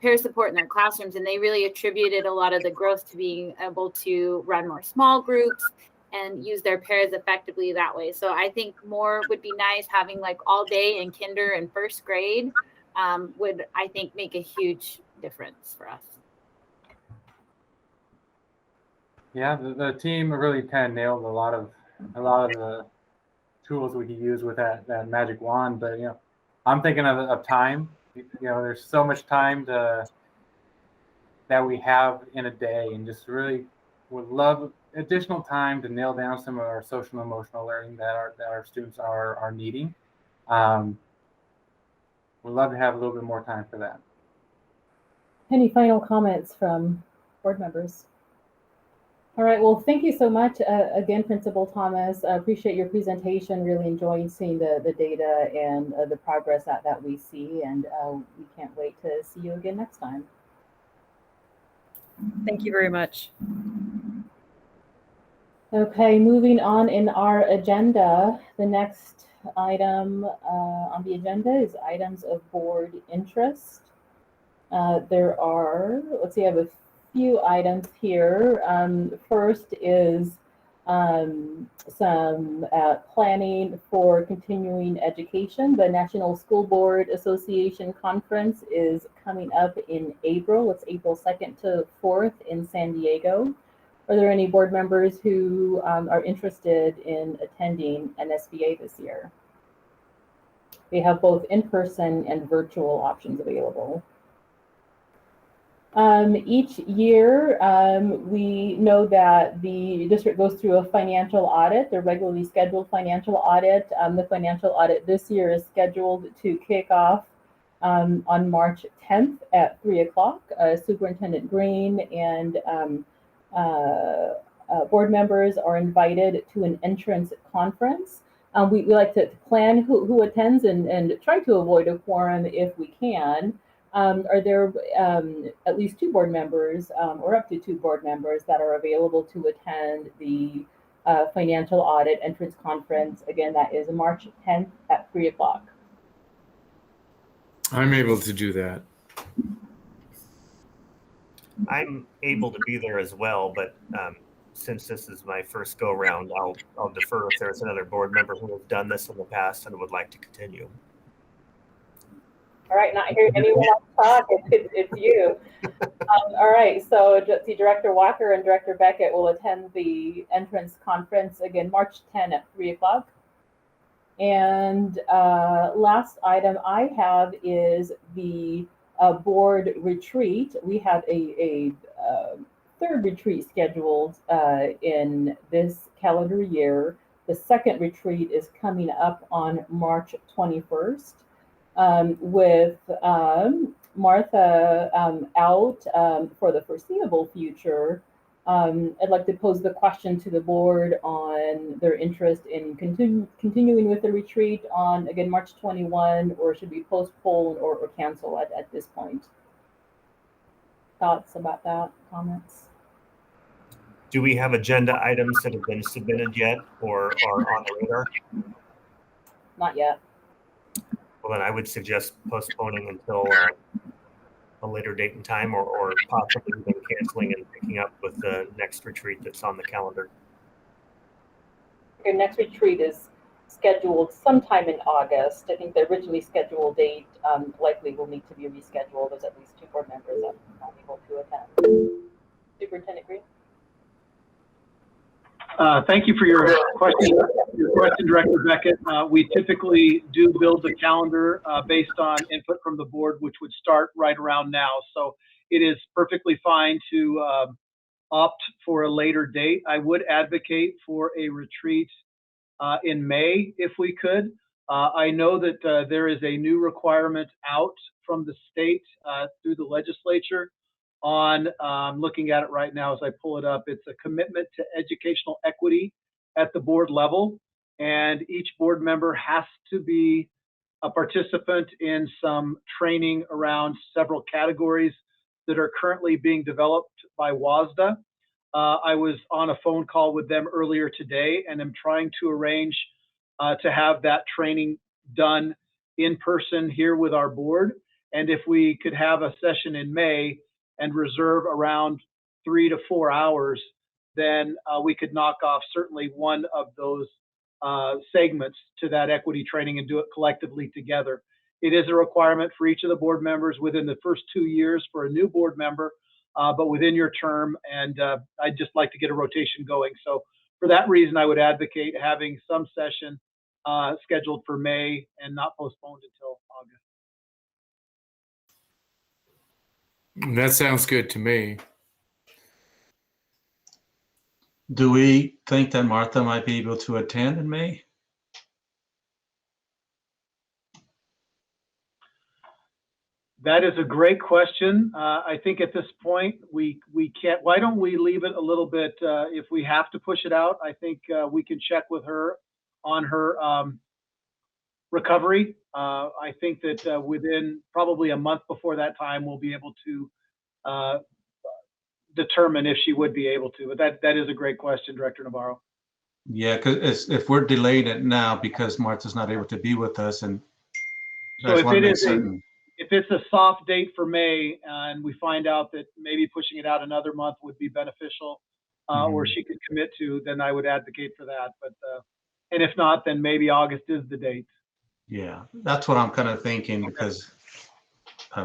para support in their classrooms. And they really attributed a lot of the growth to being able to run more small groups and use their paras effectively that way. So I think more would be nice. Having like all day in kinder and 1st grade would, I think, make a huge difference for us. Yeah, the team really kind of nailed a lot of the tools we could use with that magic wand. But you know, I'm thinking of time. You know, there's so much time that we have in a day, and just really would love additional time to nail down some of our social and emotional learning that our students are needing. We'd love to have a little bit more time for that. Any final comments from board members? All right, well, thank you so much again, Principal Thomas. I appreciate your presentation. Really enjoying seeing the data and the progress that we see, and we can't wait to see you again next time. Thank you very much. Okay, moving on in our agenda, the next item on the agenda is items of board interest. There are, let's see, I have a few items here. First is some planning for continuing education. The National School Board Association Conference is coming up in April. It's April 2nd to 4th in San Diego. Are there any board members who are interested in attending NSBA this year? We have both in-person and virtual options available. Each year, we know that the district goes through a financial audit, the regularly scheduled financial audit. The financial audit this year is scheduled to kick off on March 10th at 3 o'clock. Superintendent Green and board members are invited to an entrance conference. We like to plan who attends and try to avoid a quorum if we can. Are there at least 2 board members or up to 2 board members that are available to attend the financial audit entrance conference? Again, that is March 10th at 3 o'clock. I'm able to do that. I'm able to be there as well, but since this is my first go round, I'll defer if there's another board member who has done this in the past and would like to continue. All right, not hearing anyone else talk, it's you. All right, so see, Director Walker and Director Beckett will attend the entrance conference, again, March 10 at 3 o'clock. And last item I have is the board retreat. We have a third retreat scheduled in this calendar year. The second retreat is coming up on March 21st. With Martha out for the foreseeable future, I'd like to pose the question to the board on their interest in continuing with the retreat on, again, March 21, or should we postpone or cancel at this point? Thoughts about that, comments? Do we have agenda items that have been submitted yet or are on the radar? Not yet. Well, then I would suggest postponing until a later date and time, or possibly even canceling and picking up with the next retreat that's on the calendar. Your next retreat is scheduled sometime in August. I think the originally scheduled date likely will need to be rescheduled. There's at least 2 board members that are not able to attend. Superintendent Green? Thank you for your question, Director Beckett. We typically do build the calendar based on input from the board, which would start right around now. So it is perfectly fine to opt for a later date. I would advocate for a retreat in May if we could. I know that there is a new requirement out from the state through the legislature on, looking at it right now as I pull it up. It's a commitment to educational equity at the board level, and each board member has to be a participant in some training around several categories that are currently being developed by WASDA. I was on a phone call with them earlier today, and I'm trying to arrange to have that training done in person here with our board. And if we could have a session in May and reserve around 3 to 4 hours, then we could knock off certainly one of those segments to that equity training and do it collectively together. It is a requirement for each of the board members within the first 2 years for a new board member, but within your term, and I'd just like to get a rotation going. So for that reason, I would advocate having some session scheduled for May and not postponed until August. That sounds good to me. Do we think that Martha might be able to attend in May? That is a great question. I think at this point, we can't, why don't we leave it a little bit, if we have to push it out, I think we can check with her on her recovery. I think that within probably a month before that time, we'll be able to determine if she would be able to. But that is a great question, Director Navarro. Yeah, because if we're delaying it now because Martha's not able to be with us, and I So just if want to it make is a, certain. if it's a soft date for May and we find out that maybe pushing it out another month would be beneficial, or she could commit to, then I would advocate for that. But, and if not, then maybe August is the date. Yeah, that's what I'm kind of thinking because,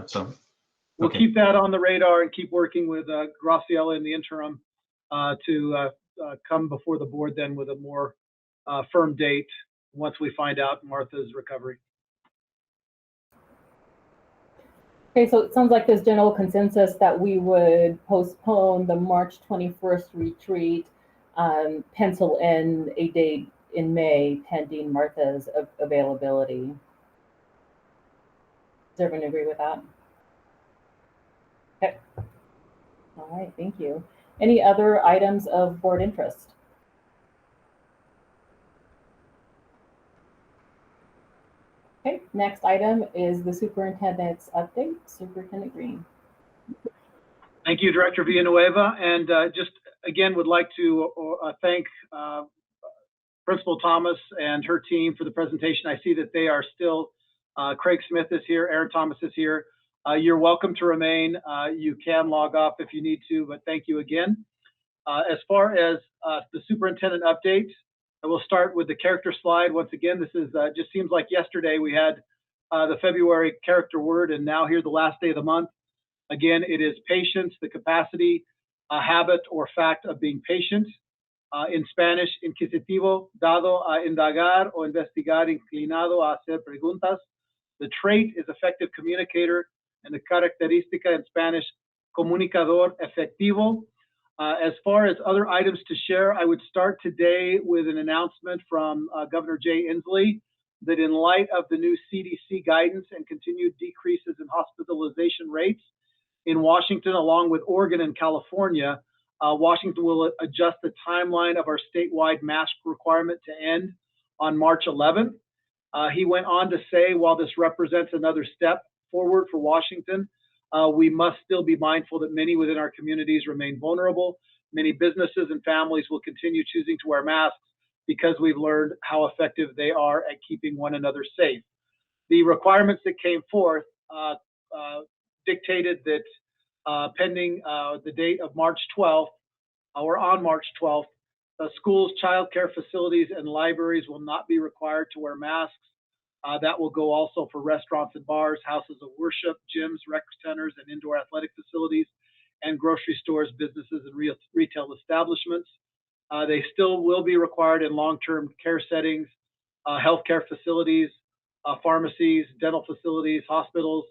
so, We'll okay. keep that on the radar and keep working with Graciela in the interim to come before the board then with a more firm date once we find out Martha's recovery. Okay, so it sounds like there's general consensus that we would postpone the March 21st retreat, pencil in a date in May pending Martha's availability. Does everyone agree with that? Okay. All right, thank you. Any other items of board interest? Okay, next item is the superintendent's update. Superintendent Green. Thank you, Director Villanueva. And just again, would like to thank Principal Thomas and her team for the presentation. I see that they are still, Craig Smith is here, Aaron Thomas is here. You're welcome to remain. You can log off if you need to, but thank you again. As far as the superintendent update, I will start with the character slide. Once again, this is just seems like yesterday we had the February character word, and now here the last day of the month. Again, it is patience, the capacity, habit, or fact of being patient. In Spanish, inquisitivo, dado a indagar o investigar, inclinado a hacer preguntas. The trait is effective communicator, and the característica in Spanish, comunicador efectivo. As far as other items to share, I would start today with an announcement from Governor Jay Inslee that in light of the new CDC guidance and continued decreases in hospitalization rates in Washington, along with Oregon and California, Washington will adjust the timeline of our statewide mask requirement to end on March 11th. He went on to say, while this represents another step forward for Washington, we must still be mindful that many within our communities remain vulnerable. Many businesses and families will continue choosing to wear masks because we've learned how effective they are at keeping one another safe. The requirements that came forth dictated that pending the date of March 12th, or on March 12th, schools, childcare facilities, and libraries will not be required to wear masks. That will go also for restaurants and bars, houses of worship, gyms, rec centers, and indoor athletic facilities, and grocery stores, businesses, and retail establishments. They still will be required in long-term care settings, healthcare facilities, pharmacies, dental facilities, hospitals,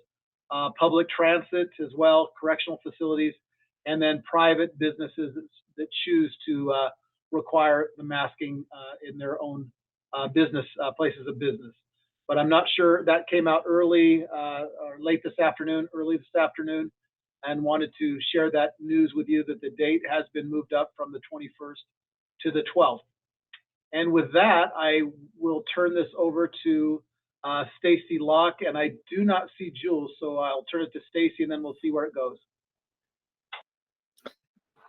public transit as well, correctional facilities, and then private businesses that choose to require the masking in their own business places of business. But I'm not sure, that came out early or late this afternoon, early this afternoon, and wanted to share that news with you that the date has been moved up from the 21st to the 12th. And with that, I will turn this over to Stacy Locke, and I do not see Jules, so I'll turn it to Stacy and then we'll see where it goes.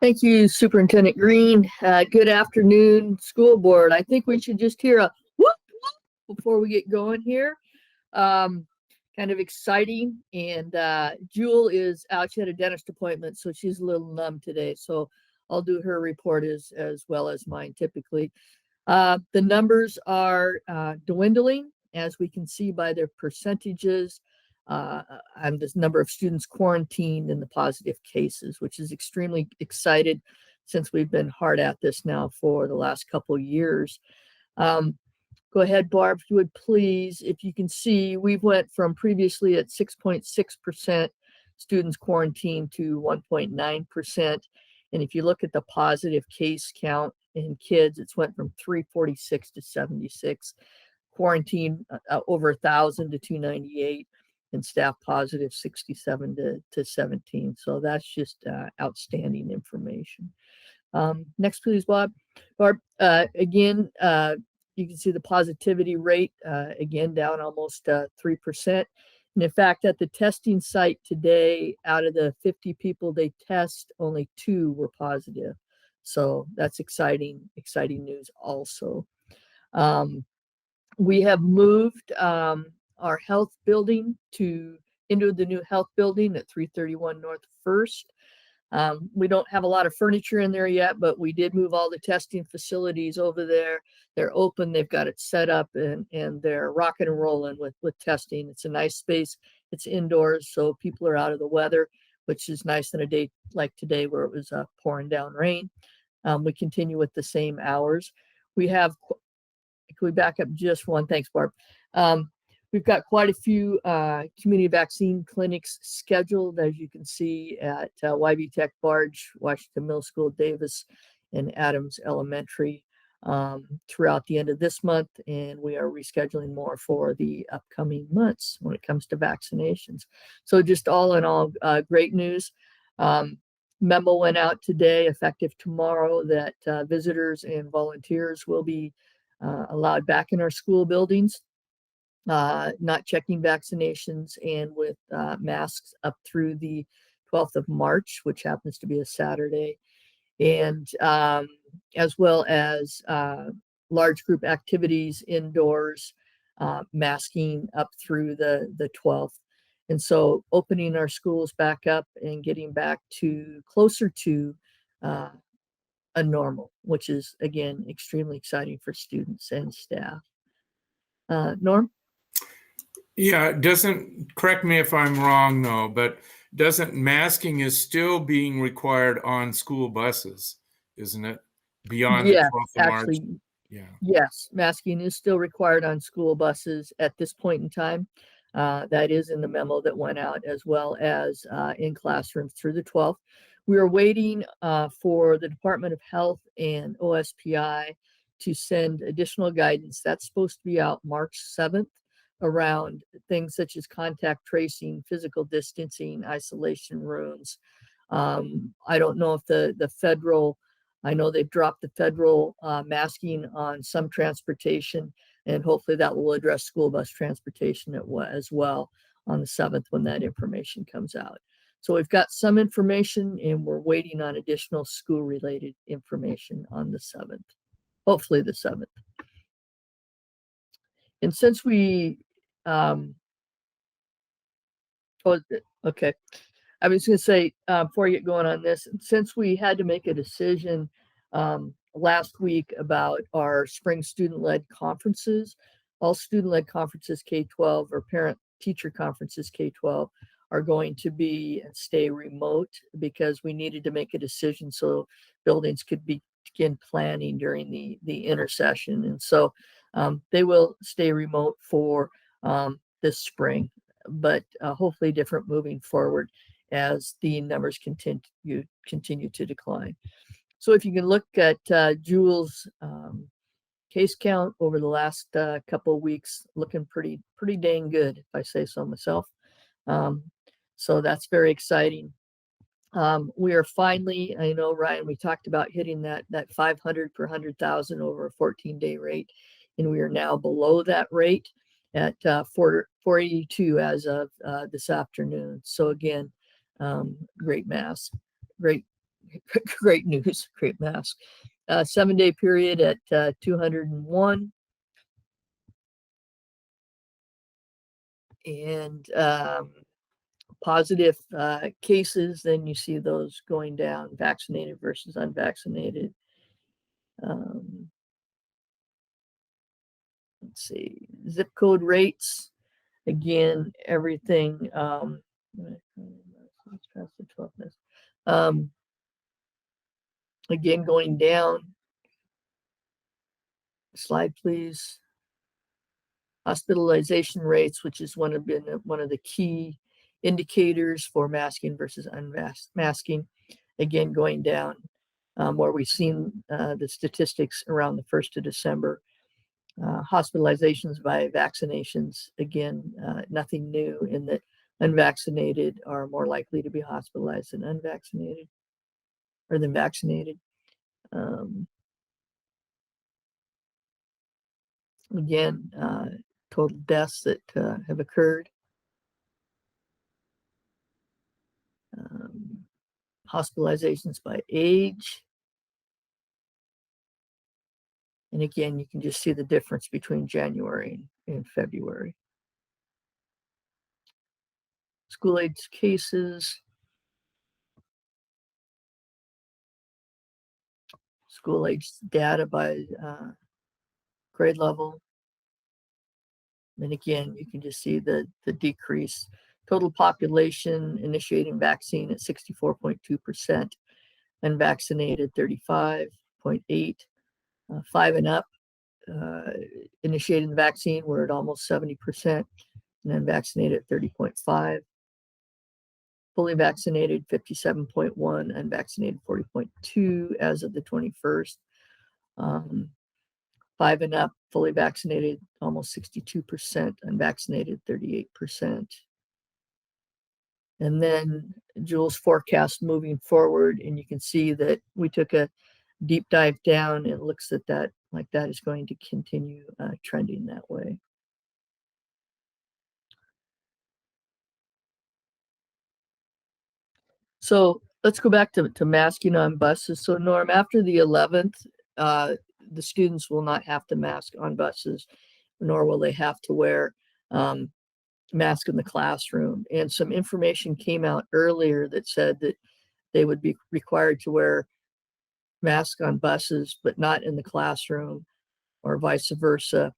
Thank you, Superintendent Green. Good afternoon, school board. I think we should just hear a whoop, whoop before we get going here. Kind of exciting. And Jewel is out. She had a dentist appointment, so she's a little numb today. So I'll do her report as well as mine typically. The numbers are dwindling, as we can see by their percentages. And this number of students quarantined and the positive cases, which is extremely excited since we've been hard at this now for the last couple of years. Go ahead, Barb, if you would please. If you can see, we went from previously at 6.6% students quarantined to 1.9%. And if you look at the positive case count in kids, it's went from 346 to 76. Quarantine over 1,000 to 298. And staff positive 67 to 17. So that's just outstanding information. Next, please, Bob. Barb, again, you can see the positivity rate, again, down almost 3%. And in fact, at the testing site today, out of the 50 people they test, only 2 were positive. So that's exciting news also. We have moved our health building into the new health building at 331 North First. We don't have a lot of furniture in there yet, but we did move all the testing facilities over there. They're open, they've got it set up, and they're rocking and rolling with testing. It's a nice space. It's indoors, so people are out of the weather, which is nice on a day like today where it was pouring down rain. We continue with the same hours. Can we back up just one? Thanks, Barb. We've got quite a few community vaccine clinics scheduled, as you can see, at YB Tech, Barge, Washington Middle School, Davis, and Adams Elementary throughout the end of this month. And we are rescheduling more for the upcoming months when it comes to vaccinations. So just all in all, great news. Memo went out today, effective tomorrow, that visitors and volunteers will be allowed back in our school buildings, not checking vaccinations, and with masks up through the 12th of March, which happens to be a Saturday, and as well as large group activities indoors, masking up through the 12th. And so opening our schools back up and getting back to closer to a normal, which is, again, extremely exciting for students and staff. Norm? Yeah, correct me if I'm wrong though, but doesn't masking is still being required on school buses, isn't it? Beyond the 12th of March. Yeah. Yes, masking is still required on school buses at this point in time. That is in the memo that went out, as well as in classrooms through the 12th. We are waiting for the Department of Health and OSPI to send additional guidance. That's supposed to be out March 7th around things such as contact tracing, physical distancing, isolation rooms. I don't know if the federal, I know they've dropped the federal masking on some transportation, and hopefully that will address school bus transportation as well on the 7th when that information comes out. So we've got some information, and we're waiting on additional school-related information on the 7th, hopefully the 7th. And since we, okay, I was going to say, before I get going on this, since we had to make a decision last week about our spring student-led conferences, all student-led conferences K-12 or parent-teacher conferences K-12 are going to be and stay remote, because we needed to make a decision so buildings could begin planning during the intersession. And so they will stay remote for this spring, but hopefully different moving forward as the numbers continue to decline. So if you can look at Jules' case count over the last couple of weeks, looking pretty dang good, if I say so myself. So that's very exciting. We are finally, I know, Ryan, we talked about hitting that 500 per 100,000 over a 14-day rate, and we are now below that rate at 482 as of this afternoon. So again, great mass, great news, great mass. 7-day period at 201. And positive cases, then you see those going down, vaccinated versus unvaccinated. Let's see, zip code rates. Again, everything. Again, going down. Slide, please. Hospitalization rates, which is one of the key indicators for masking versus unmasking, again going down, where we've seen the statistics around the 1st of December. Hospitalizations by vaccinations, again, nothing new in that unvaccinated are more likely to be hospitalized than unvaccinated or than vaccinated. Again, total deaths that have occurred. Hospitalizations by age. And again, you can just see the difference between January and February. School age cases. School age data by grade level. And again, you can just see the decrease. Total population initiating vaccine at 64.2%, unvaccinated 35.8%, 5 and up initiating the vaccine, we're at almost 70%, and unvaccinated 30.5%. Fully vaccinated 57.1%, unvaccinated 40.2% as of the 21st. 5 and up, fully vaccinated, almost 62%, unvaccinated 38%. And then Jules forecast moving forward, and you can see that we took a deep dive down, and it looks at that like that is going to continue trending that way. So let's go back to masking on buses. So Norm, after the 11th, the students will not have to mask on buses, nor will they have to wear mask in the classroom. And some information came out earlier that said that they would be required to wear mask on buses, but not in the classroom, or vice versa.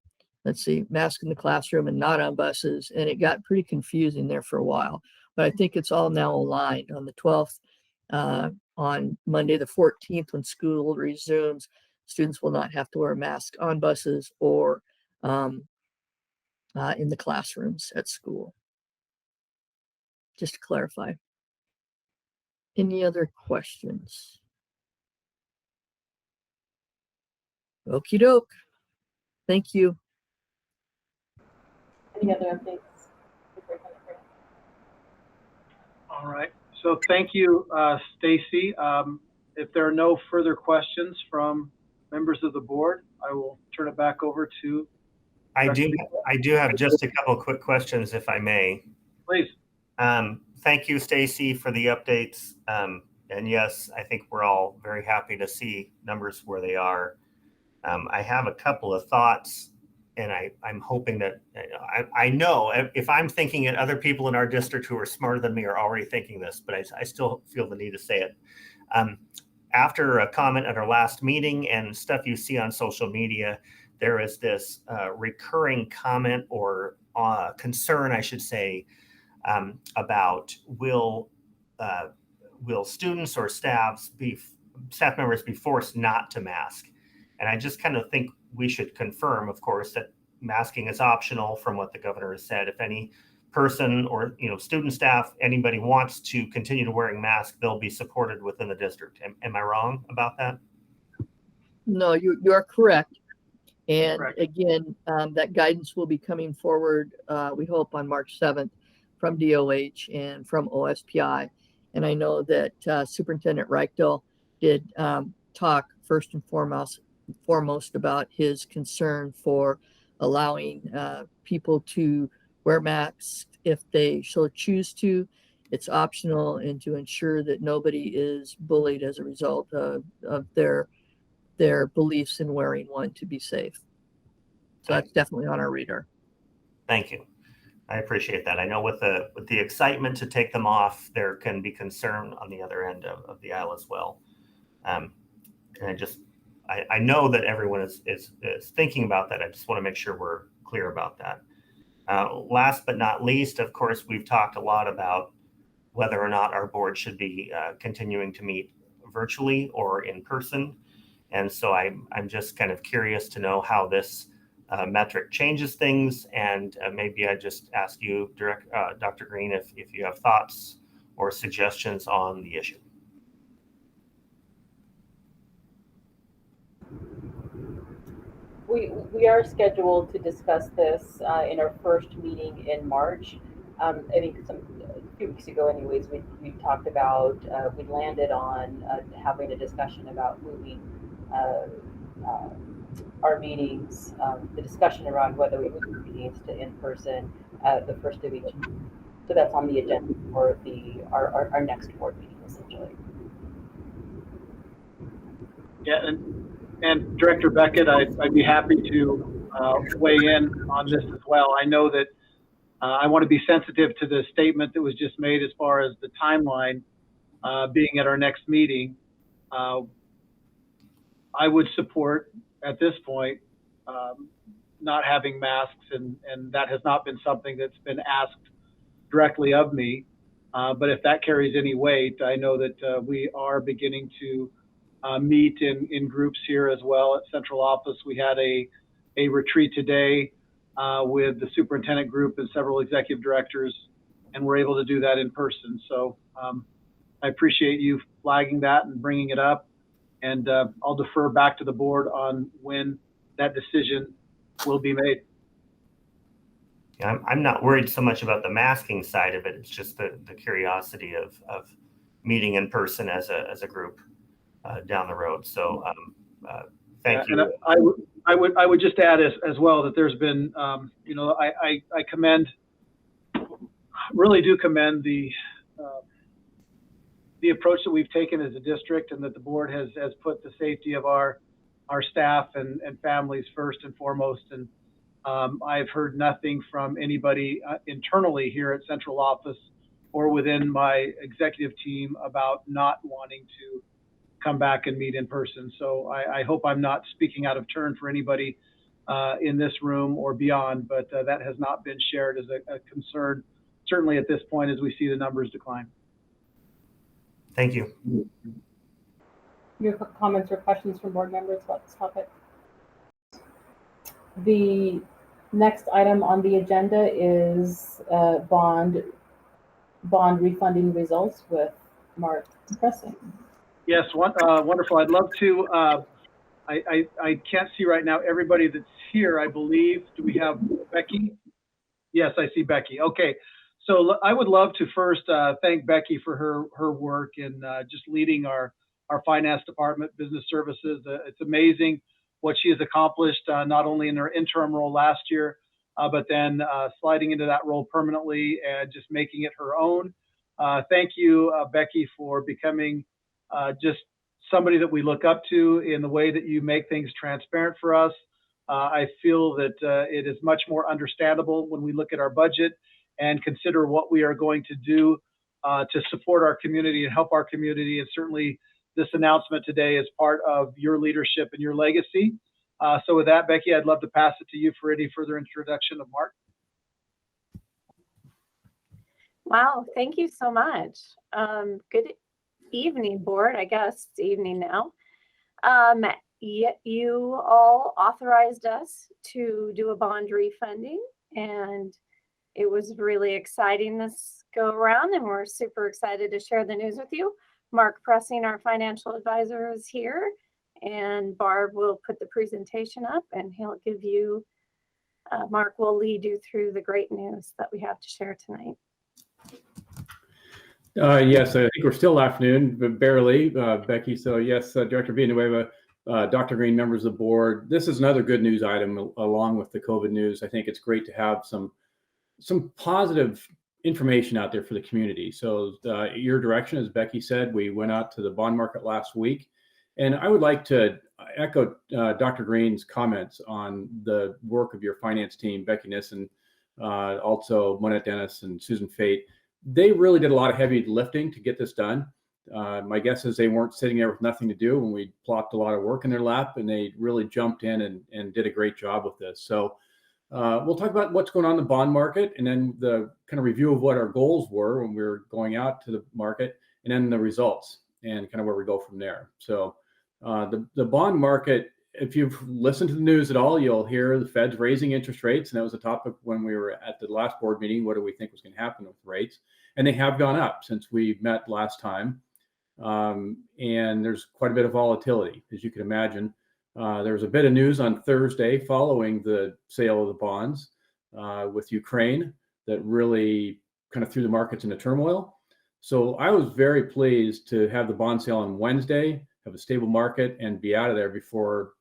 Let's see, mask in the classroom and not on buses. And it got pretty confusing there for a while, but I think it's all now aligned. On the 12th, on Monday, the 14th, when school resumes, students will not have to wear a mask on buses or in the classrooms at school. Just to clarify. Any other questions? Okie doke. Thank you. Any other updates? All right. So thank you, Stacy. If there are no further questions from members of the board, I will turn it back over to. I do have just a couple of quick questions, if I may. Please. Thank you, Stacy, for the updates. And yes, I think we're all very happy to see numbers where they are. I have a couple of thoughts, and I'm hoping that I know if I'm thinking it, other people in our district who are smarter than me are already thinking this, but I still feel the need to say it. After a comment at our last meeting and stuff you see on social media, there is this recurring comment or concern, I should say, about will students or staff members be forced not to mask? And I just kind of think we should confirm, of course, that masking is optional from what the governor has said. If any person or student, staff, anybody wants to continue to wearing masks, they'll be supported within the district. Am I wrong about that? No, you are correct. And Correct. again, that guidance will be coming forward, we hope, on March 7th from DOH and from OSPI. And I know that Superintendent Reichtel did talk first and foremost about his concern for allowing people to wear masks if they so choose to. It's optional, and to ensure that nobody is bullied as a result of their beliefs in wearing one to be safe. So that's definitely on our radar. Thank you. I appreciate that. I know with the excitement to take them off, there can be concern on the other end of the aisle as well. And I know that everyone is thinking about that. I just want to make sure we're clear about that. Last but not least, of course, we've talked a lot about whether or not our board should be continuing to meet virtually or in person. And so I'm just kind of curious to know how this metric changes things. And maybe I just ask you, Dr. Green, if you have thoughts or suggestions on the issue. We are scheduled to discuss this in our first meeting in March. I think a few weeks ago, anyways, we talked about, we landed on having a discussion about moving our meetings, the discussion around whether we move meetings to in-person the first of each month. So that's on the agenda for our next board meeting, essentially. Yeah, and And Director Beckett, I'd be happy to weigh in on this as well. I know that I want to be sensitive to the statement that was just made as far as the timeline being at our next meeting. I would support at this point not having masks, and that has not been something that's been asked directly of me. But if that carries any weight, I know that we are beginning to meet in groups here as well at central office. We had a retreat today with the superintendent group and several executive directors, and we're able to do that in person. So I appreciate you flagging that and bringing it up, and I'll defer back to the board on when that decision will be made. Yeah, I'm not worried so much about the masking side of it. It's just the curiosity of meeting in person as a group down the road. So thank you. And I would just add as well that there's been, I really do commend the approach that we've taken as a district, and that the board has put the safety of our staff and families first and foremost. And I've heard nothing from anybody internally here at central office or within my executive team about not wanting to come back and meet in person. So I hope I'm not speaking out of turn for anybody in this room or beyond, but that has not been shared as a concern, certainly at this point as we see the numbers decline. Thank you. Your comments or questions from board members about this topic? The next item on the agenda is bond refunding results with Mark Pressing. Yes, wonderful. I'd love to. I can't see right now everybody that's here, I believe. Do we have Becky? Yes, I see Becky. Okay. So I would love to first thank Becky for her work in just leading our finance department, business services. It's amazing what she has accomplished, not only in her interim role last year, but then sliding into that role permanently and just making it her own. Thank you, Becky, for becoming just somebody that we look up to in the way that you make things transparent for us. I feel that it is much more understandable when we look at our budget and consider what we are going to do to support our community and help our community. And certainly this announcement today is part of your leadership and your legacy. So with that, Becky, I'd love to pass it to you for any further introduction of Mark. Wow, thank you so much. Good evening, board. I guess it's evening now. You all authorized us to do a bond refunding, and it was really exciting this go around, and we're super excited to share the news with you. Mark Pressing, our financial advisor, is here, and Barb will put the presentation up, and he'll give you, Mark will lead you through the great news that we have to share tonight. Yes, I think we're still afternoon, but barely, Becky. So yes, Director Villanueva, Dr. Green, members of the board. This is another good news item along with the COVID news. I think it's great to have some positive information out there for the community. So your direction, as Becky said, we went out to the bond market last week. And I would like to echo Dr. Green's comments on the work of your finance team, Becky Nissen, also Monette Dennis and Susan Fate. They really did a lot of heavy lifting to get this done. My guess is they weren't sitting there with nothing to do when we plopped a lot of work in their lap, and they really jumped in and did a great job with this. So we'll talk about what's going on in the bond market, and then the kind of review of what our goals were when we were going out to the market, and then the results and kind of where we go from there. So the bond market, if you've listened to the news at all, you'll hear the Fed's raising interest rates. And that was a topic when we were at the last board meeting. What do we think was going to happen with rates? And they have gone up since we met last time. And there's quite a bit of volatility, as you can imagine. There was a bit of news on Thursday following the sale of the bonds with Ukraine that really kind of threw the markets into turmoil. So I was very pleased to have the bond sale on Wednesday, have a stable market, and be out of there before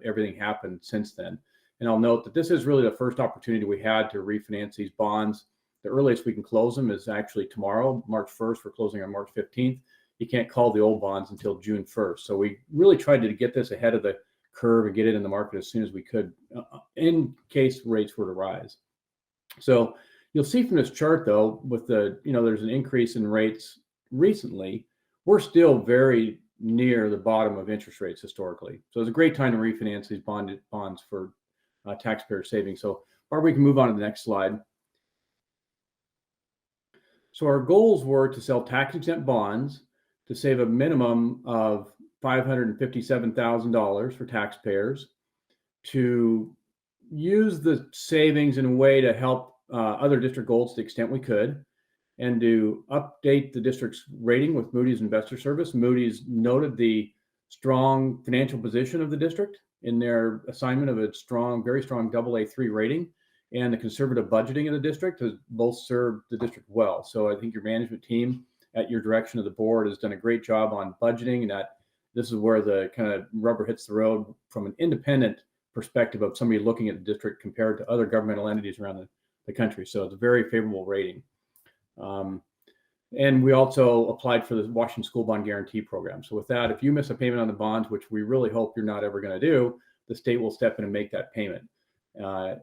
everything happened since then. And I'll note that this is really the first opportunity we had to refinance these bonds. The earliest we can close them is actually tomorrow, March 1st. We're closing on March 15th. You can't call the old bonds until June 1st. So we really tried to get this ahead of the curve and get it in the market as soon as we could in case rates were to rise. So you'll see from this chart though, with the, there's an increase in rates recently, we're still very near the bottom of interest rates historically. So it's a great time to refinance these bonds for taxpayer savings. So Barbara, we can move on to the next slide. So our goals were to sell tax-exempt bonds to save a minimum of $557,000 for taxpayers, to use the savings in a way to help other district goals to the extent we could, and to update the district's rating with Moody's Investor Service. Moody's noted the strong financial position of the district in their assignment of a very strong AA3 rating, and the conservative budgeting of the district has both served the district well. So I think your management team, at your direction of the board, has done a great job on budgeting, and that this is where the kind of rubber hits the road from an independent perspective of somebody looking at the district compared to other governmental entities around the country. So it's a very favorable rating. And we also applied for the Washington School Bond Guarantee Program. So with that, if you miss a payment on the bonds, which we really hope you're not ever going to do, the state will step in and make that payment.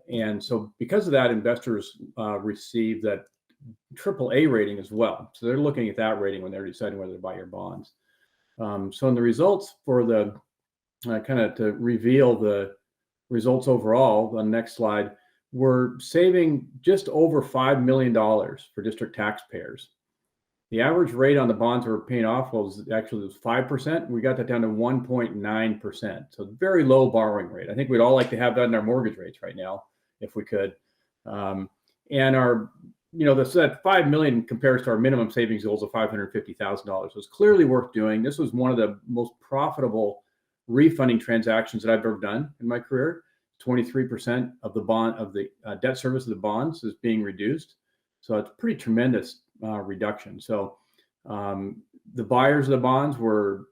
And so because of that, investors receive that AAA rating as well. So they're looking at that rating when they're deciding whether to buy your bonds. So in the results for the kind of to reveal the results overall, on the next slide, we're saving just over $5 million for district taxpayers. The average rate on the bonds we're paying off was 5%. We got that down to 1.9%. So very low borrowing rate. I think we'd all like to have that in our mortgage rates right now, if we could. And our, that $5 million compares to our minimum savings goals of $550,000. So it's clearly worth doing. This was one of the most profitable refunding transactions that I've ever done in my career. 23% of the debt service of the bonds is being reduced. So it's pretty tremendous reduction. So the buyers of the bonds were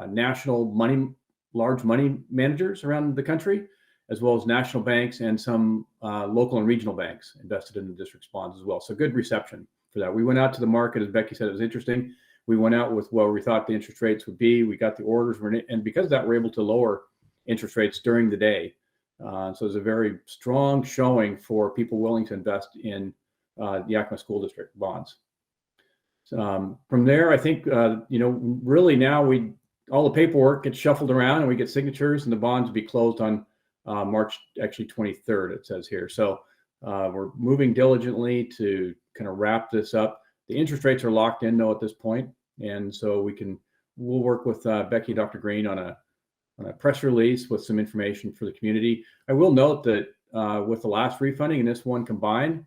national large money managers around the country, as well as national banks and some local and regional banks invested in the district's bonds as well. So good reception for that. We went out to the market, as Becky said, it was interesting. We went out with where we thought the interest rates would be. We got the orders, and because of that, we're able to lower interest rates during the day. So it's a very strong showing for people willing to invest in the Yakima School District bonds. From there, I think, really now all the paperwork gets shuffled around and we get signatures, and the bonds will be closed on March 23rd, it says here. So we're moving diligently to kind of wrap this up. The interest rates are locked in though at this point. And so we'll work with Becky and Dr. Green on a press release with some information for the community. I will note that with the last refunding and this one combined,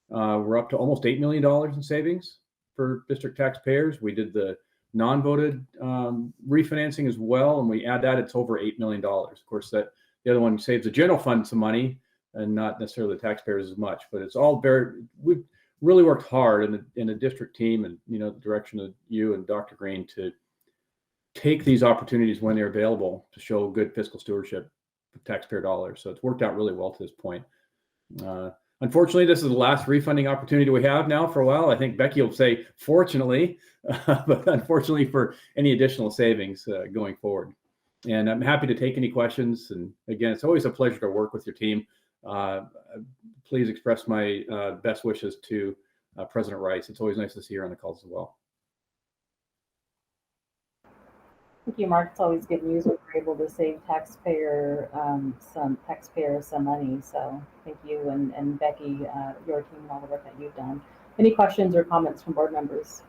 we're up to almost $8 million in savings for district taxpayers. We did the non-voted refinancing as well, and we add that, it's over $8 million. Of course, the other one saves the general fund some money and not necessarily the taxpayers as much, but it's all we've really worked hard in the district team and, the direction of you and Dr. Green to take these opportunities when they're available to show good fiscal stewardship of taxpayer dollars. So it's worked out really well to this point. Unfortunately, this is the last refunding opportunity we have now for a while. I think Becky will say, fortunately, but unfortunately for any additional savings going forward. And I'm happy to take any questions. And again, it's always a pleasure to work with your team. Please express my best wishes to President Rice. It's always nice to see her on the calls as well. Thank you, Mark. It's always good news when we're able to save some money. So thank you, and Becky, your team, and all the work that you've done. Any questions or comments from board members?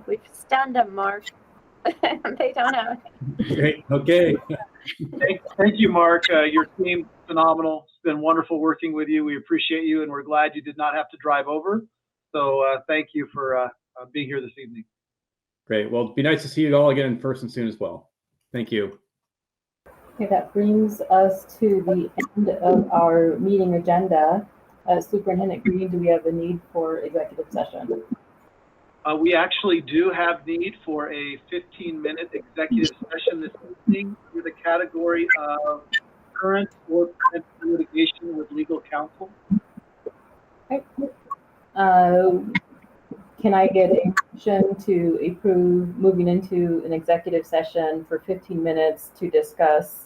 We've stunned them, Mark. They don't have it. Great. Okay. Thank you, Mark. Your team, phenomenal. It's been wonderful working with you. We appreciate you, and we're glad you did not have to drive over. So thank you for being here this evening. Great. Well, it'd be nice to see you all again in person soon as well. Thank you. Okay, that brings us to the end of our meeting agenda. Superintendent Green, do we have a need for executive session? We actually do have need for a 15-minute executive session this evening under the category of current or potential litigation with legal counsel. Okay. Can I get a motion to approve moving into an executive session for 15 minutes to discuss,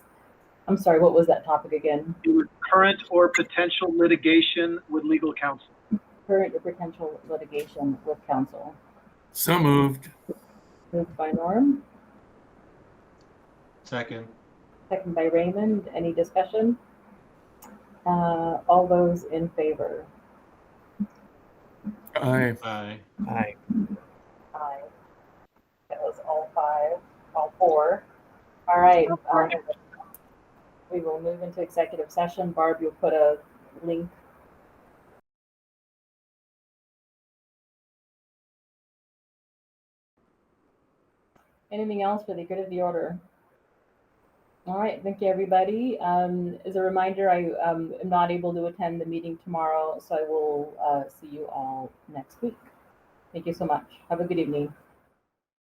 I'm sorry, what was that topic again? It was current or potential litigation with legal counsel. Current or potential litigation with counsel. So moved. Moved by Norm, Second. second by Raymond. Any discussion? All those in favor? Aye. Aye. Aye. Aye. That was all five, all four. All right. We will move into executive session. Barb, you'll put a link. Anything else for the good of the order? All right, thank you, everybody. As a reminder, I am not able to attend the meeting tomorrow, so I will see you all next week. Thank you so much. Have a good evening.